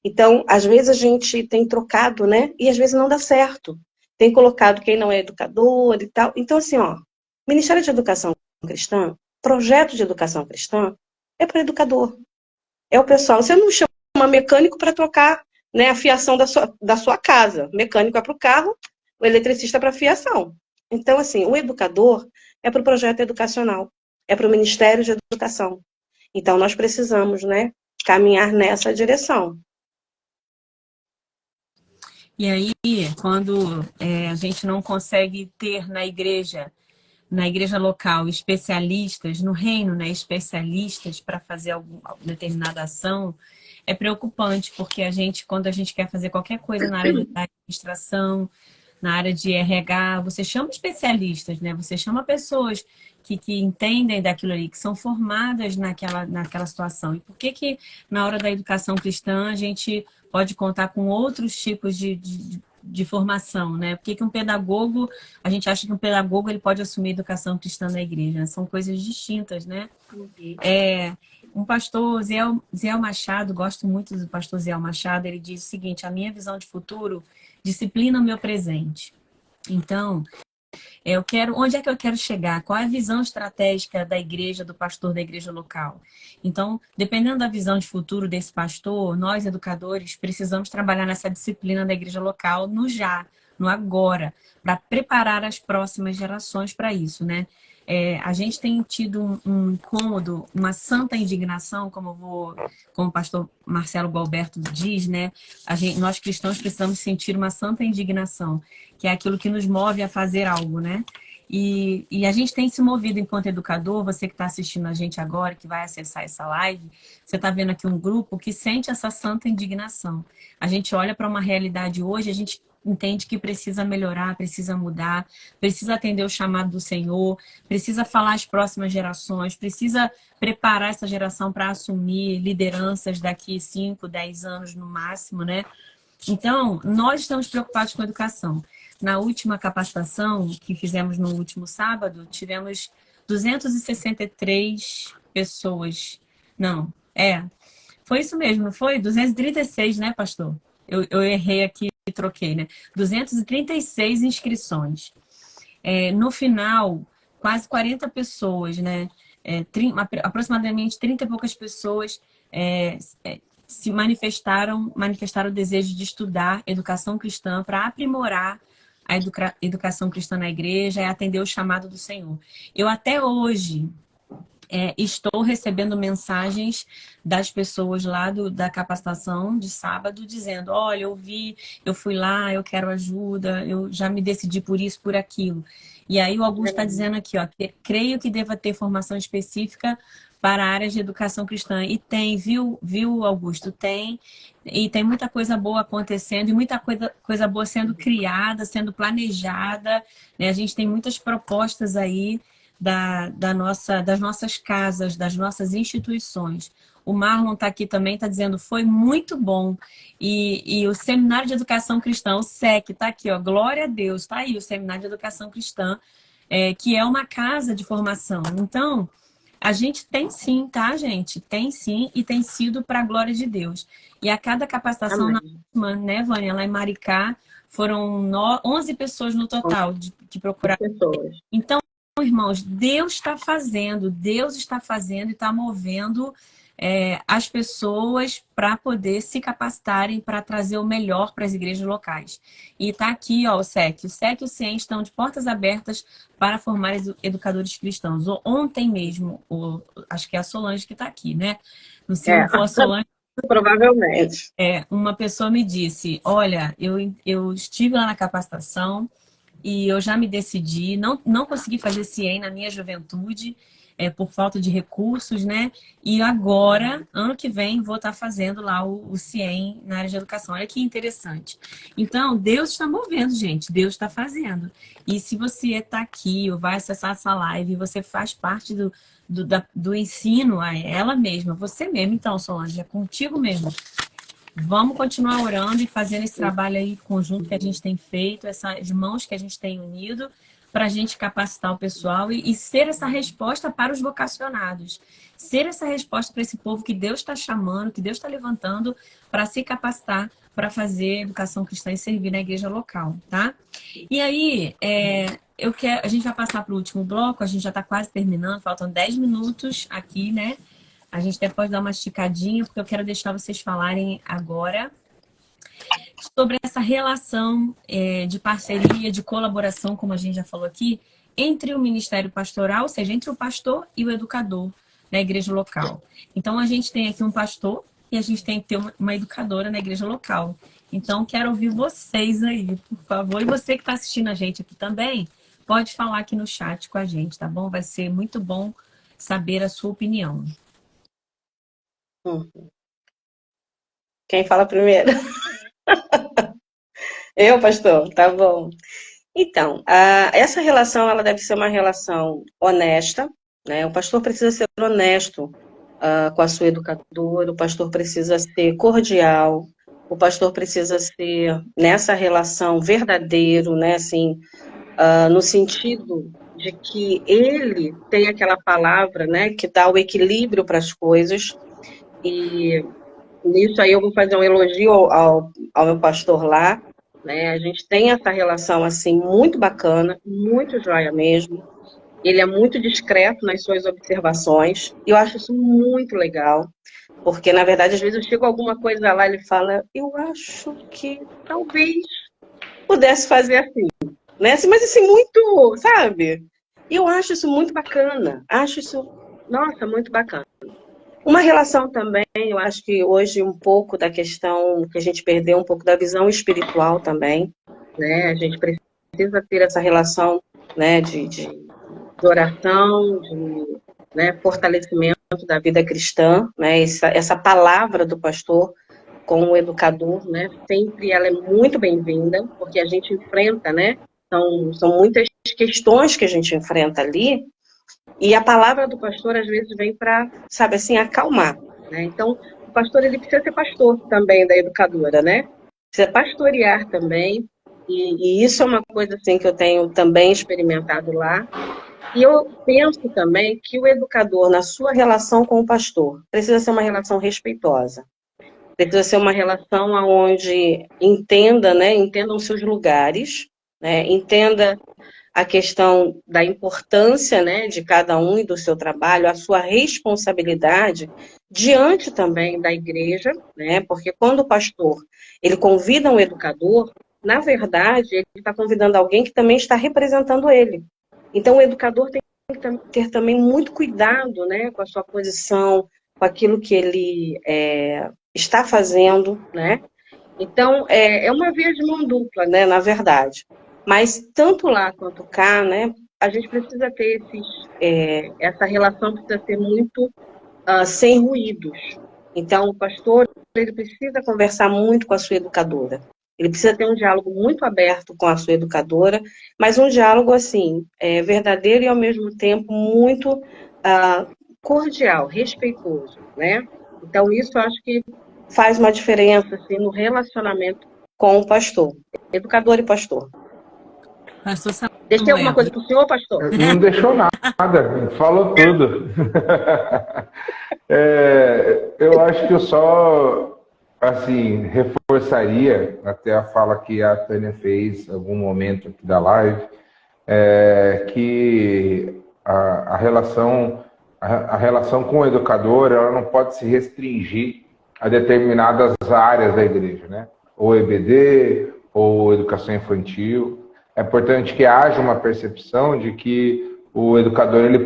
Então, às vezes a gente tem trocado, né? E às vezes não dá certo. Tem colocado quem não é educador e tal. Então, assim, ó, Ministério de Educação Cristã, projeto de educação cristã, é para educador. É o pessoal. Você não chama mecânico para trocar, né, a fiação da sua casa. Mecânico é para o carro, o eletricista para a fiação. Então, assim, o educador é para o projeto educacional, é para o Ministério de Educação. Então, nós precisamos, né, caminhar nessa direção.
E aí, quando a gente não consegue ter na igreja local, especialistas, no reino, né, especialistas para fazer alguma determinada ação, é preocupante, porque quando a gente quer fazer qualquer coisa na área da administração, na área de RH, você chama especialistas, né? Você chama pessoas que entendem daquilo ali, que são formadas naquela situação. E por que na hora da educação cristã a gente pode contar com outros tipos de formação, né? Por que um pedagogo, a gente acha que um pedagogo ele pode assumir a educação cristã na igreja? São coisas distintas, né? Um pastor, Ziel Machado, gosto muito do pastor Ziel Machado, ele diz o seguinte: a minha visão de futuro disciplina o meu presente. Então, onde é que eu quero chegar? Qual é a visão estratégica da igreja, do pastor da igreja local? Então, dependendo da visão de futuro desse pastor, nós, educadores, precisamos trabalhar nessa disciplina da igreja local no já, no agora, para preparar as próximas gerações para isso, né? A gente tem tido um incômodo, uma santa indignação, como o pastor Marcelo Gualberto diz, né? Nós cristãos precisamos sentir uma santa indignação, que é aquilo que nos move a fazer algo, né? E a gente tem se movido enquanto educador. Você que está assistindo a gente agora, que vai acessar essa live, você está vendo aqui um grupo que sente essa santa indignação. A gente olha para uma realidade hoje, a gente entende que precisa melhorar, precisa mudar, precisa atender o chamado do Senhor, precisa falar às próximas gerações, precisa preparar essa geração para assumir lideranças daqui 5, 10 anos no máximo, né? Então, nós estamos preocupados com a educação. Na última capacitação que fizemos no último sábado, tivemos 263 pessoas. Não, foi isso mesmo, não foi? 236, né, pastor? Eu errei aqui e troquei, né? 236 inscrições. No final, quase 40 pessoas, né? Aproximadamente 30 e poucas pessoas se manifestaram o desejo de estudar educação cristã para aprimorar a educação cristã na igreja e atender o chamado do Senhor. Eu até hoje estou recebendo mensagens das pessoas lá da capacitação de sábado dizendo: olha, eu fui lá, eu quero ajuda, eu já me decidi por isso, por aquilo. E aí o Augusto está dizendo aqui, ó, que creio que deva ter formação específica para a área de educação cristã. E tem, viu, Augusto? Tem. E tem muita coisa boa acontecendo e muita coisa boa sendo criada, sendo planejada, né? A gente tem muitas propostas aí das nossas casas, das nossas instituições. O Marlon está aqui também, está dizendo: foi muito bom. E o Seminário de Educação Cristã, o SEC, está aqui, ó, glória a Deus, está aí o Seminário de Educação Cristã, que é uma casa de formação. Então, a gente tem sim, tá, gente? Tem sim, e tem sido para a glória de Deus. E a cada capacitação, na né, Vânia, lá em Maricá, foram 11 pessoas no total que procuraram. Então, irmãos, Deus está fazendo e está movendo as pessoas para poder se capacitarem para trazer o melhor para as igrejas locais. E está aqui, ó, o SEC e o CIEM estão de portas abertas para formar educadores cristãos. Ontem mesmo, acho que é a Solange que está aqui, né? Não sei se for a Solange.
Provavelmente.
Uma pessoa me disse: olha, eu estive lá na capacitação e eu já me decidi, não consegui fazer CIEM na minha juventude, por falta de recursos, né? E agora, ano que vem, vou estar fazendo lá o CIEM na área de educação. Olha que interessante. Então, Deus está movendo, gente. Deus está fazendo. E se você está aqui ou vai acessar essa live e você faz parte do ensino a ela mesma, você mesmo, então, Solange, é contigo mesmo. Vamos continuar orando e fazendo esse trabalho aí conjunto que a gente tem feito, essas mãos que a gente tem unido, para a gente capacitar o pessoal e ser essa resposta para os vocacionados. Ser essa resposta para esse povo que Deus está chamando, que Deus está levantando para se capacitar para fazer educação cristã e servir na igreja local, tá? E aí, a gente vai passar para o último bloco, a gente já está quase terminando, faltam 10 minutos aqui, né? A gente até pode dar uma esticadinha, porque eu quero deixar vocês falarem agora sobre essa relação de parceria, de colaboração, como a gente já falou aqui, entre o ministério pastoral, ou seja, entre o pastor e o educador na igreja local. Então, a gente tem aqui um pastor e a gente tem que ter uma educadora na igreja local. Então, quero ouvir vocês aí, por favor. E você que está assistindo a gente aqui também, pode falar aqui no chat com a gente, tá bom? Vai ser muito bom saber a sua opinião.
Quem fala primeiro? Eu, pastor? Tá bom. Então, essa relação ela deve ser uma relação honesta, né? O pastor precisa ser honesto com a sua educadora, o pastor precisa ser cordial, o pastor precisa ser, nessa relação, verdadeiro, né? Assim, no sentido de que ele tem aquela palavra, né, que dá o equilíbrio para as coisas. E nisso aí eu vou fazer um elogio ao meu pastor lá, né? A gente tem essa relação assim muito bacana, muito joia mesmo. Ele é muito discreto nas suas observações, e eu acho isso muito legal, porque na verdade às vezes eu chego a alguma coisa lá e ele fala, eu acho que talvez pudesse fazer assim, né? Mas assim, muito, sabe? E eu acho isso muito bacana, acho isso, nossa, muito bacana. Uma relação também, eu acho que hoje um pouco da questão que a gente perdeu, um pouco da visão espiritual também, né? A gente precisa ter essa relação, né, de oração, de, né, fortalecimento da vida cristã, né? Essa palavra do pastor com o educador, né? Sempre ela é muito bem-vinda, porque a gente enfrenta, né? São muitas questões que a gente enfrenta ali, e a palavra do pastor, às vezes, vem para, sabe assim, acalmar, né? Então, o pastor, ele precisa ser pastor também da educadora, né? Precisa pastorear também, e isso é uma coisa, assim, que eu tenho também experimentado lá. E eu penso também que o educador, na sua relação com o pastor, precisa ser uma relação respeitosa. Precisa ser uma relação onde entenda, né? Entendam seus lugares, né? Entenda a questão da importância, né, de cada um e do seu trabalho, a sua responsabilidade diante também da igreja, né, porque quando o pastor ele convida um educador, na verdade, ele está convidando alguém que também está representando ele. Então, o educador tem que ter também muito cuidado, né, com a sua posição, com aquilo que ele está fazendo, né? Então, é uma via de mão dupla, né, na verdade. Mas, tanto lá quanto cá, né, a gente precisa ter essa relação precisa ser muito sem ruídos. Então, o pastor ele precisa conversar muito com a sua educadora. Ele precisa ter um diálogo muito aberto com a sua educadora, mas um diálogo, assim, verdadeiro e, ao mesmo tempo, muito cordial, respeitoso, né? Então, isso eu acho que faz uma diferença, assim, no relacionamento com o pastor. Educador e pastor.
Pastor Samuel.
Deixei alguma coisa para o senhor, pastor?
Não deixou nada, falou tudo. Eu acho que eu só, assim, reforçaria até a fala que a Tânia fez em algum momento aqui da live, que a relação com o educador ela não pode se restringir a determinadas áreas da igreja, né? Ou EBD, ou educação infantil. É importante que haja uma percepção de que o educador ele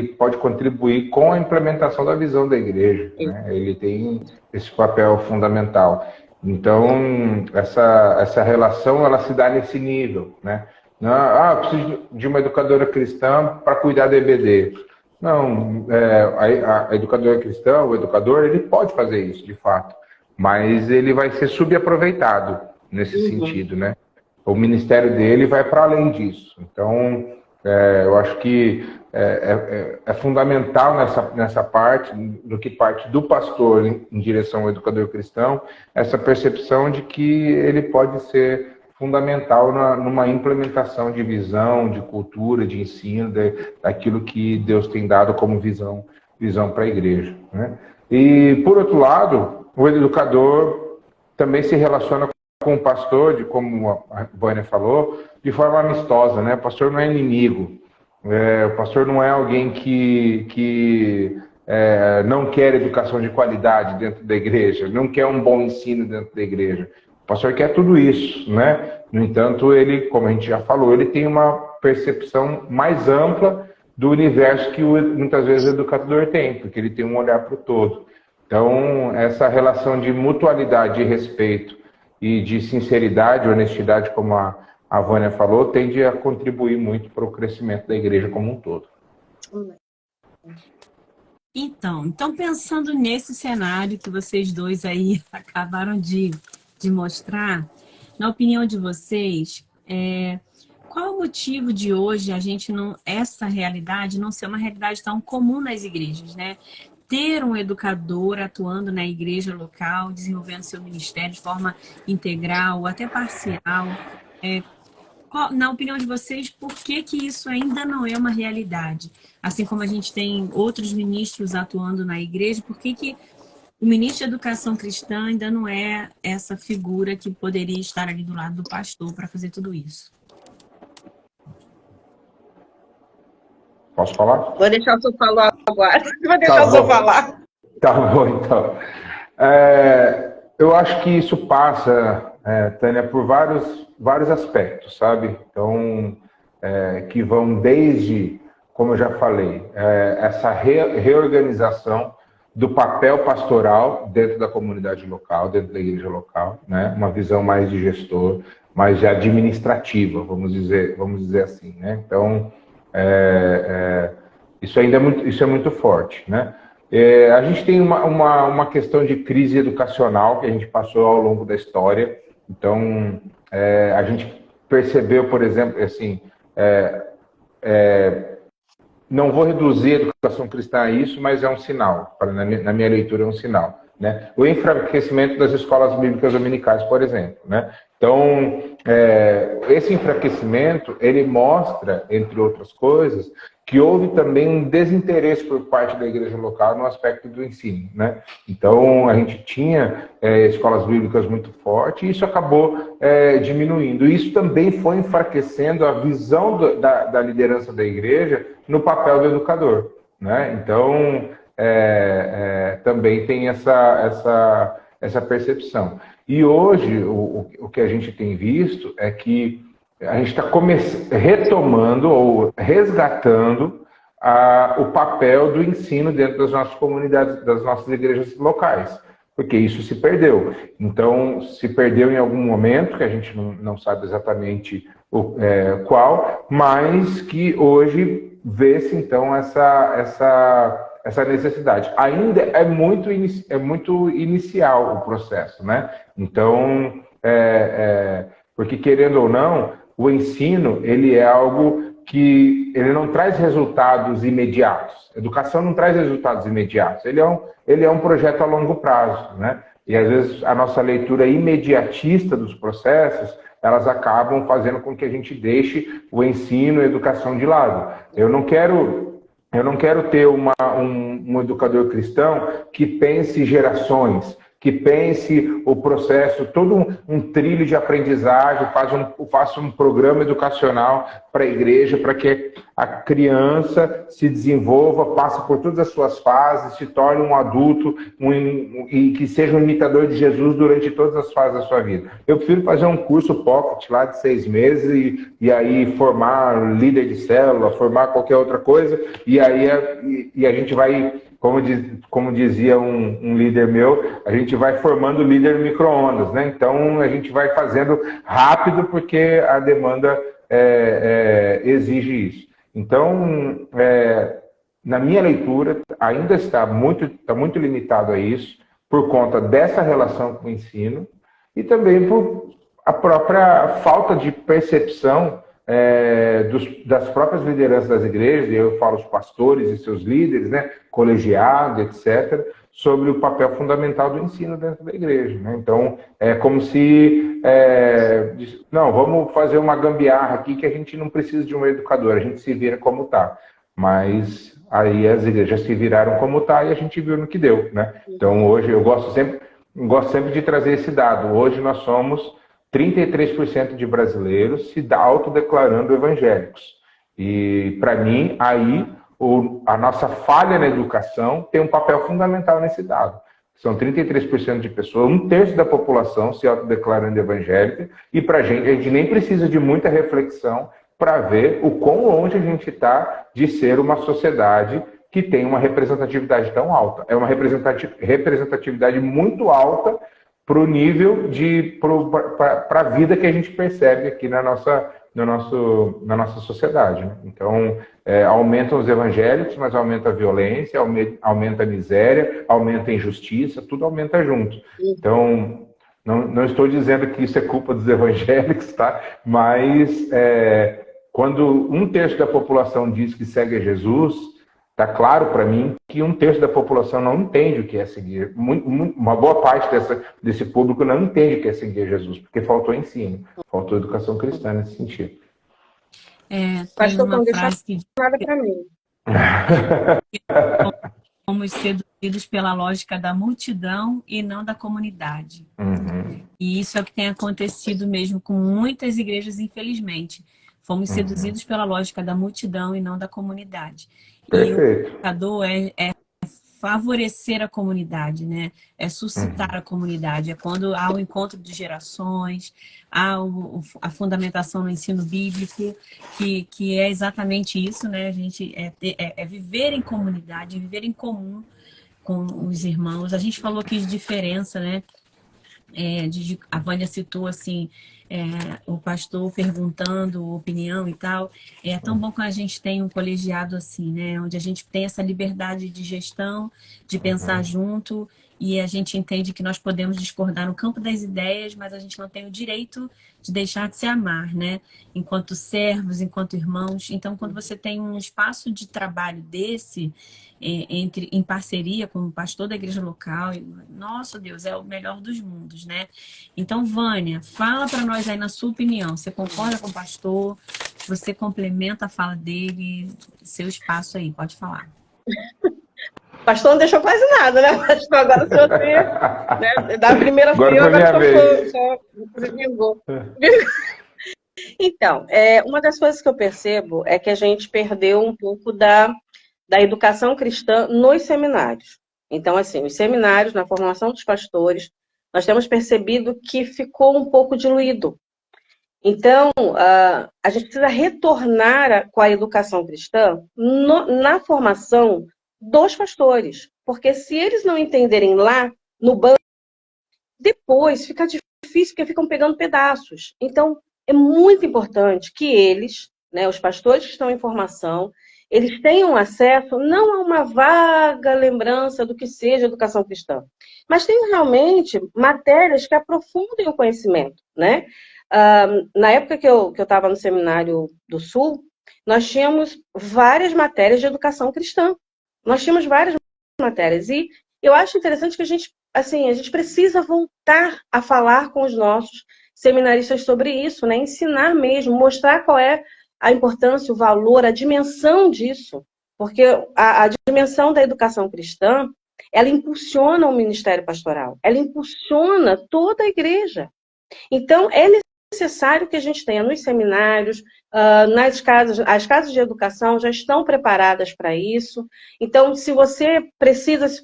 pode contribuir com a implementação da visão da igreja, né? Ele tem esse papel fundamental. Então, essa relação ela se dá nesse nível, né? Não, preciso de uma educadora cristã para cuidar do EBD. Não, a educadora cristã, o educador, ele pode fazer isso, de fato, mas ele vai ser subaproveitado nesse sentido, né? O ministério dele vai para além disso. Então, Eu acho que é fundamental nessa parte, no que parte do pastor em direção ao educador cristão, essa percepção de que ele pode ser fundamental numa implementação de visão, de cultura, de ensino, daquilo que Deus tem dado como visão para a igreja, né? E, por outro lado, o educador também se relaciona com o pastor, como a Vânia falou, de forma amistosa, né? O pastor não é inimigo, o pastor não é alguém que não quer educação de qualidade dentro da igreja, não quer um bom ensino dentro da igreja. O pastor quer tudo isso, né? No entanto, ele, como a gente já falou, ele tem uma percepção mais ampla do universo que muitas vezes o educador tem, porque ele tem um olhar para o todo. Então, essa relação de mutualidade e respeito e de sinceridade, honestidade, como a Vânia falou, tende a contribuir muito para o crescimento da igreja como um todo.
Então pensando nesse cenário que vocês dois aí acabaram de mostrar, na opinião de vocês, qual o motivo de hoje essa realidade não ser uma realidade tão comum nas igrejas, né? Ter um educador atuando na igreja local, desenvolvendo seu ministério de forma integral ou até parcial. Na opinião de vocês, por que isso ainda não é uma realidade? Assim como a gente tem outros ministros atuando na igreja, por que o ministro de Educação Cristã ainda não é essa figura que poderia estar ali do lado do pastor para fazer tudo isso?
Posso falar?
Vou deixar o senhor falar agora. Vou deixar o senhor falar.
Tá bom, então. Eu acho que isso passa, Tânia, por vários aspectos, sabe? Então, que vão desde, como eu já falei, essa reorganização do papel pastoral dentro da comunidade local, dentro da igreja local, né? Uma visão mais de gestor, mais de administrativa, vamos dizer assim, né? Então, isso é muito forte, né? A gente tem uma questão de crise educacional que a gente passou ao longo da história. Então, a gente percebeu, por exemplo, assim, não vou reduzir a educação cristã a isso, mas é um sinal, na minha leitura é um sinal, né? O enfraquecimento das escolas bíblicas dominicais, por exemplo, né? Então, esse enfraquecimento, ele mostra, entre outras coisas, que houve também um desinteresse por parte da igreja local no aspecto do ensino, né? Então, a gente tinha escolas bíblicas muito fortes e isso acabou diminuindo. Isso também foi enfraquecendo a visão da liderança da igreja no papel do educador, né? Então, também tem essa percepção. E hoje, o que a gente tem visto é que a gente está retomando ou resgatando o papel do ensino dentro das nossas comunidades, das nossas igrejas locais, porque isso se perdeu. Então, se perdeu em algum momento, que a gente não sabe exatamente qual, mas que hoje vê-se, então, essa necessidade. Ainda é muito inicial o processo, né? Então, porque querendo ou não, o ensino, ele é algo que ele não traz resultados imediatos. A educação não traz resultados imediatos. Ele é um projeto a longo prazo, né? E às vezes a nossa leitura imediatista dos processos, elas acabam fazendo com que a gente deixe o ensino e a educação de lado. Eu não quero ter um educador cristão que pense gerações, que pense o processo, todo um trilho de aprendizagem, faça um programa educacional para a igreja, para que a criança se desenvolva, passe por todas as suas fases, se torne um adulto e que seja um imitador de Jesus durante todas as fases da sua vida. Eu prefiro fazer um curso pocket lá de 6 meses e aí formar líder de célula, formar qualquer outra coisa, e aí a gente vai... Como dizia um líder meu, a gente vai formando líder micro-ondas, né? Então, a gente vai fazendo rápido porque a demanda exige isso. Então, na minha leitura, ainda está muito limitado a isso, por conta dessa relação com o ensino e também por a própria falta de percepção das próprias lideranças das igrejas, e eu falo os pastores e seus líderes, né, colegiado, etc., sobre o papel fundamental do ensino dentro da igreja. Né? Então, é como se, não, vamos fazer uma gambiarra aqui que a gente não precisa de um educador, a gente se vira como está. Mas aí as igrejas se viraram como está e a gente viu no que deu. Né? Então, hoje, eu gosto sempre de trazer esse dado. Hoje nós somos 33% de brasileiros se autodeclarando evangélicos. E, para mim, aí a nossa falha na educação tem um papel fundamental nesse dado. São 33% de pessoas, um terço da população se autodeclarando evangélica, e para a gente nem precisa de muita reflexão para ver o quão longe a gente está de ser uma sociedade que tem uma representatividade tão alta. É uma representatividade muito alta para o nível para a vida que a gente percebe aqui na nossa sociedade. Né? Então, aumentam os evangélicos, mas aumenta a violência, aumenta a miséria, aumenta a injustiça, tudo aumenta junto. Então, não estou dizendo que isso é culpa dos evangélicos, tá? Mas quando um terço da população diz que segue a Jesus, está claro para mim que um terço da população não entende o que é seguir. Uma boa parte desse público não entende o que é seguir Jesus, porque faltou ensino, faltou educação cristã nesse sentido.
Tem uma frase que diz nada para mim.
Somos seduzidos pela lógica da multidão e não da comunidade. E isso é o que tem acontecido mesmo com muitas igrejas, infelizmente. Fomos seduzidos pela lógica da multidão e não da comunidade.
Perfeito.
E o educador é favorecer a comunidade, né? É suscitar a comunidade. É quando há o encontro de gerações, há a fundamentação no ensino bíblico, que é exatamente isso, né? A gente viver em comunidade, viver em comum com os irmãos. A gente falou aqui de diferença, né? A Vânia citou assim, o pastor perguntando opinião e tal. É tão bom que a gente tem um colegiado assim, né? Onde a gente tem essa liberdade de gestão, de pensar junto, e a gente entende que nós podemos discordar no campo das ideias, mas a gente não tem o direito de deixar de se amar, né? Enquanto servos, enquanto irmãos. Então, quando você tem um espaço de trabalho desse, em parceria com o pastor da igreja local, nossa Deus, é o melhor dos mundos, né? Então, Vânia, fala para nós aí na sua opinião, você concorda com o pastor? Você complementa a fala dele? Seu espaço aí, pode falar.
O pastor não deixou quase nada, né? Pastor, agora se você, né, da primeira fila, agora só vingou. Então, uma das coisas que eu percebo é que a gente perdeu um pouco da educação cristã nos seminários. Então, assim, os seminários, na formação dos pastores, nós temos percebido que ficou um pouco diluído. Então, a gente precisa retornar com a educação cristã na formação dos pastores. Porque se eles não entenderem lá, no banco, depois fica difícil, porque ficam pegando pedaços. Então, é muito importante que eles, né, os pastores que estão em formação, eles tenham acesso não a uma vaga lembrança do que seja educação cristã, mas tenham realmente matérias que aprofundem o conhecimento, né? Na época que eu estava no Seminário do Sul, nós tínhamos várias matérias de educação cristã. Nós tínhamos várias matérias. E eu acho interessante que a gente precisa voltar a falar com os nossos seminaristas sobre isso, né? Ensinar mesmo, mostrar qual é a importância, o valor, a dimensão disso. Porque a dimensão da educação cristã, ela impulsiona o ministério pastoral, ela impulsiona toda a igreja. Então, é necessário que a gente tenha nos seminários, as casas de educação já estão preparadas para isso. Então, se você precisa se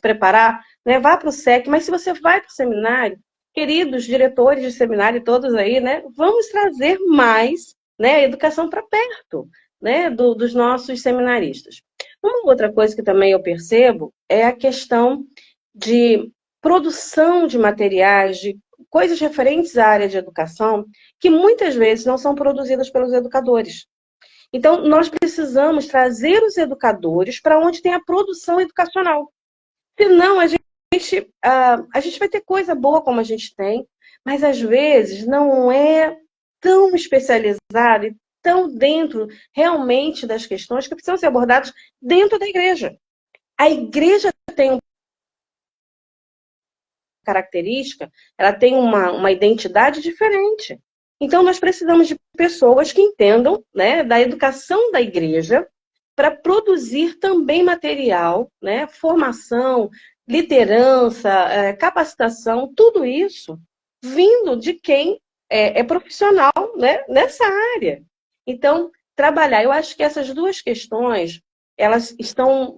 preparar, né, vá para o SEC, mas se você vai para o seminário, queridos diretores de seminário, todos aí, né, vamos trazer mais, né, a educação para perto, né, dos nossos seminaristas. Uma outra coisa que também eu percebo é a questão de produção de materiais, de coisas referentes à área de educação, que muitas vezes não são produzidas pelos educadores. Então, nós precisamos trazer os educadores para onde tem a produção educacional. Senão, a gente vai ter coisa boa como a gente tem, mas às vezes não é tão especializado e tão dentro realmente das questões que precisam ser abordadas dentro da igreja. A igreja tem uma característica, ela tem uma identidade diferente. Então, nós precisamos de pessoas que entendam, né, da educação da igreja para produzir também material, né, formação, liderança, capacitação, tudo isso vindo de quem é profissional, né, nessa área. Então, trabalhar, eu acho que essas duas questões, elas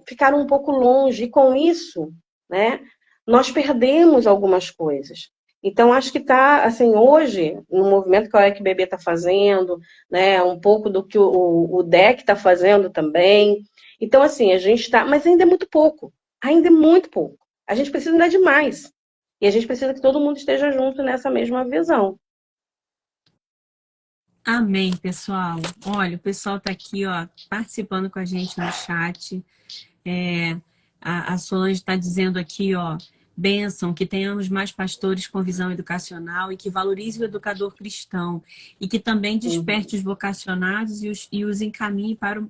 ficaram um pouco longe, e com isso, né, nós perdemos algumas coisas. Então, acho que está, assim, hoje, no movimento que a UEC-BB está fazendo, né, um pouco do que o DEC está fazendo também. Então, assim, a gente está... Mas ainda é muito pouco. Ainda é muito pouco. A gente precisa ainda de mais. E a gente precisa que todo mundo esteja junto nessa mesma visão.
Amém, pessoal. Olha, o pessoal está aqui, ó, participando com a gente no chat. A Solange está dizendo aqui, ó, bênção, que tenhamos mais pastores com visão educacional e que valorize o educador cristão e que também desperte os vocacionados e os encaminhe para o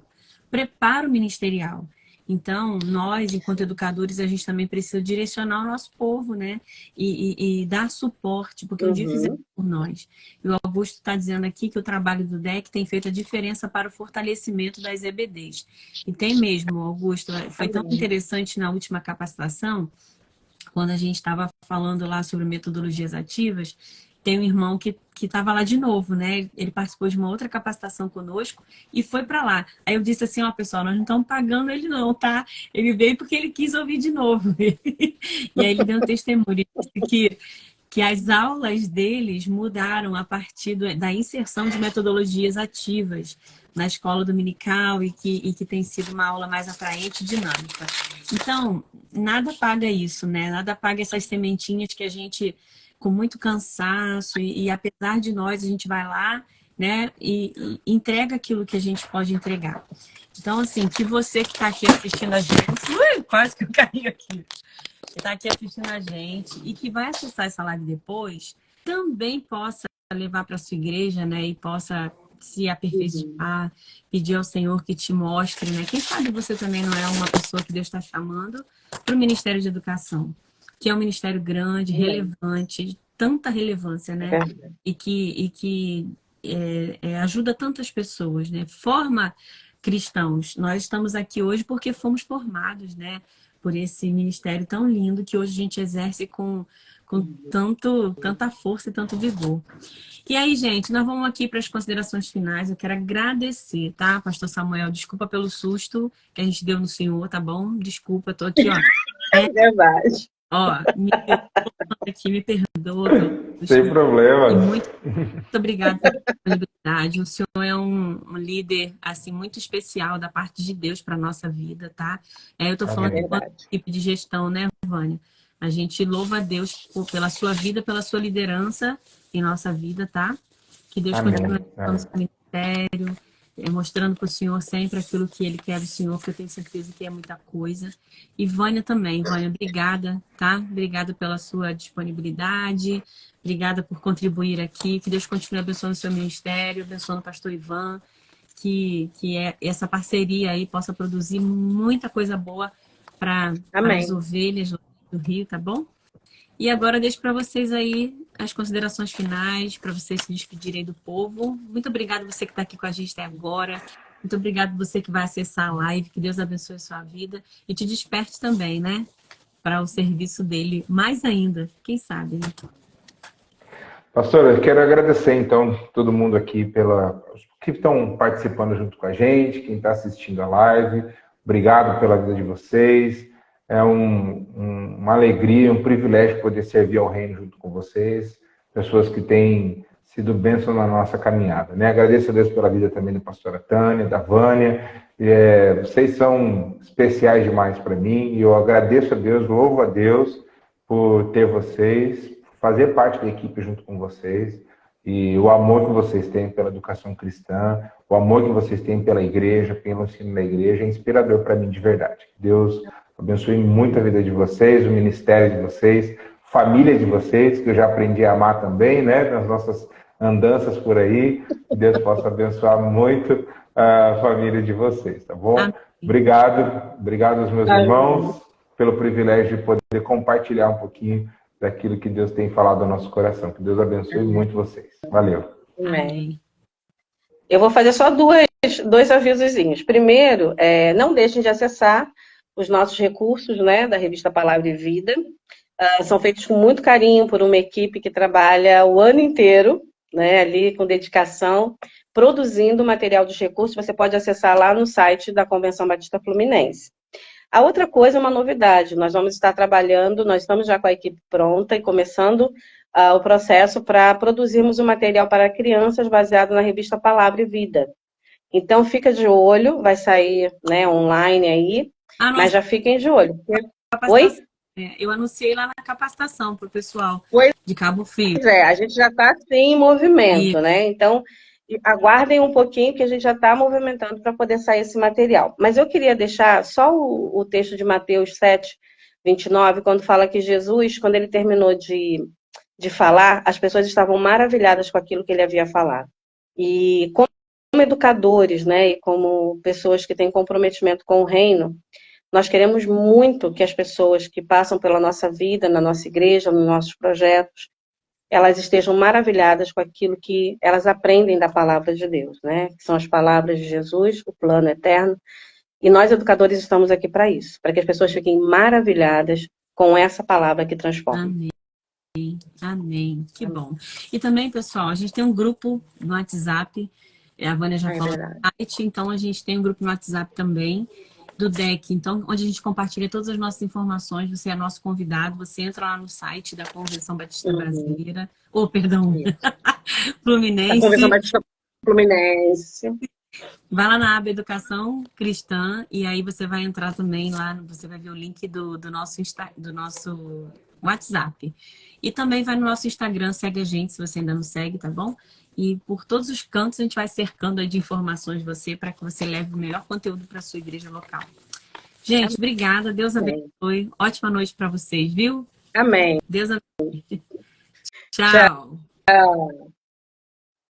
preparo ministerial. Então, nós, enquanto educadores, a gente também precisa direcionar o nosso povo, né? E dar suporte, porque um dia fizeram por nós. E o Augusto está dizendo aqui que o trabalho do DEC tem feito a diferença para o fortalecimento das EBDs. E tem mesmo, Augusto. Foi tão interessante na última capacitação, quando a gente estava falando lá sobre metodologias ativas, tem um irmão que estava lá de novo, né? Ele participou de uma outra capacitação conosco e foi para lá. Aí eu disse assim, ó, pessoal, nós não estamos pagando ele não, tá? Ele veio porque ele quis ouvir de novo. E aí ele deu um testemunho, ele disse que as aulas deles mudaram a partir da inserção de metodologias ativas na escola dominical e que tem sido uma aula mais atraente e dinâmica. Então, nada paga isso, né? Nada paga essas sementinhas que a gente, com muito cansaço e apesar de nós, a gente vai lá, né? E entrega aquilo que a gente pode entregar. Então, assim, que você que está aqui assistindo a gente... quase que eu caí aqui. Que está aqui assistindo a gente e que vai acessar essa live depois, também possa levar para a sua igreja, né? E possa se aperfeiçoar, pedir ao Senhor que te mostre, né? Quem sabe você também não é uma pessoa que Deus está chamando para o Ministério de Educação, que é um ministério grande, relevante, de tanta relevância, né? E que ajuda tantas pessoas, né? Forma cristãos. Nós estamos aqui hoje porque fomos formados, né? Por esse ministério tão lindo que hoje a gente exerce com tanta força e tanto vigor. E aí, gente, nós vamos aqui para as considerações finais. Eu quero agradecer, tá, Pastor Samuel? Desculpa pelo susto que a gente deu no senhor, tá bom? Desculpa, tô aqui, ó.
É verdade.
Ó, me perdoa.
Sem problema.
E muito obrigada pela disponibilidade. O senhor é um líder assim muito especial da parte de Deus para nossa vida, tá? Eu estou falando enquanto equipe de gestão, né, Vânia? A gente louva a Deus pela sua vida, pela sua liderança em nossa vida, tá? Que Deus continue no seu ministério, mostrando para o Senhor sempre aquilo que Ele quer do Senhor, que eu tenho certeza que é muita coisa. E Vânia também. Vânia, obrigada, tá? Obrigada pela sua disponibilidade, obrigada por contribuir aqui. Que Deus continue abençoando o seu ministério, abençoando o pastor Ivan, que essa parceria aí possa produzir muita coisa boa para as ovelhas do Rio, tá bom? E agora deixo para vocês aí as considerações finais, para vocês se despedirem do povo. Muito obrigada você que está aqui com a gente até agora. Muito obrigada você que vai acessar a live. Que Deus abençoe a sua vida e te desperte também, né? Para o serviço dele mais ainda. Quem sabe, né?
Pastor, eu quero agradecer, então, todo mundo aqui que estão participando junto com a gente, quem está assistindo a live. Obrigado pela vida de vocês. É uma alegria, um privilégio poder servir ao reino junto com vocês, pessoas que têm sido bênção na nossa caminhada, né? Agradeço a Deus pela vida também da pastora Tânia, da Vânia. Vocês são especiais demais para mim e eu agradeço a Deus, louvo a Deus por ter vocês, fazer parte da equipe junto com vocês e o amor que vocês têm pela educação cristã, o amor que vocês têm pela igreja, pelo ensino da igreja, é inspirador para mim de verdade. Deus abençoe muito a vida de vocês, o ministério de vocês, família de vocês, que eu já aprendi a amar também, né? Nas nossas andanças por aí. Que Deus possa abençoar muito a família de vocês, tá bom?
Amém.
Obrigado aos meus
Amém.
irmãos pelo privilégio de poder compartilhar um pouquinho daquilo que Deus tem falado ao nosso coração. Que Deus abençoe muito vocês. Valeu.
Amém. Eu vou fazer só dois avisozinhos. Primeiro, não deixem de acessar os nossos recursos, né, da revista Palavra e Vida. São feitos com muito carinho por uma equipe que trabalha o ano inteiro, né, ali com dedicação, produzindo material dos recursos. Você pode acessar lá no site da Convenção Batista Fluminense. A outra coisa é uma novidade. Nós vamos estar trabalhando, nós estamos já com a equipe pronta e começando o processo para produzirmos um material para crianças baseado na revista Palavra e Vida. Então, fica de olho, vai sair, né, online aí, mas já fiquem de olho. Oi?
Eu anunciei lá na capacitação para o pessoal de Cabo Frio.
A gente já está assim em movimento, né? Então, aguardem um pouquinho que a gente já está movimentando para poder sair esse material. Mas eu queria deixar só o texto de Mateus 7, 29, quando fala que Jesus, quando ele terminou de falar, as pessoas estavam maravilhadas com aquilo que ele havia falado. E como educadores, né, e como pessoas que têm comprometimento com o reino, nós queremos muito que as pessoas que passam pela nossa vida, na nossa igreja, nos nossos projetos, elas estejam maravilhadas com aquilo que elas aprendem da palavra de Deus, né? Que são as palavras de Jesus, o plano eterno. E nós, educadores, estamos aqui para isso, para que as pessoas fiquem maravilhadas com essa palavra que transforma.
Amém. Amém. Que bom. E também, pessoal, a gente tem um grupo no WhatsApp, a Vânia já falou no site, então a gente tem um grupo no WhatsApp também, do DEC, então, onde a gente compartilha todas as nossas informações. Você é nosso convidado, você entra lá no site da Convenção Batista Brasileira, Fluminense.
A Convenção Batista Fluminense.
Vai lá na aba Educação Cristã e aí você vai entrar também lá, você vai ver o link do nosso WhatsApp. E também vai no nosso Instagram, segue a gente se você ainda não segue, tá bom? E por todos os cantos a gente vai cercando aí de informações de você para que você leve o melhor conteúdo para a sua igreja local. Gente, obrigada. Deus abençoe. Ótima noite para vocês, viu?
Amém.
Deus abençoe. Tchau.
Tchau.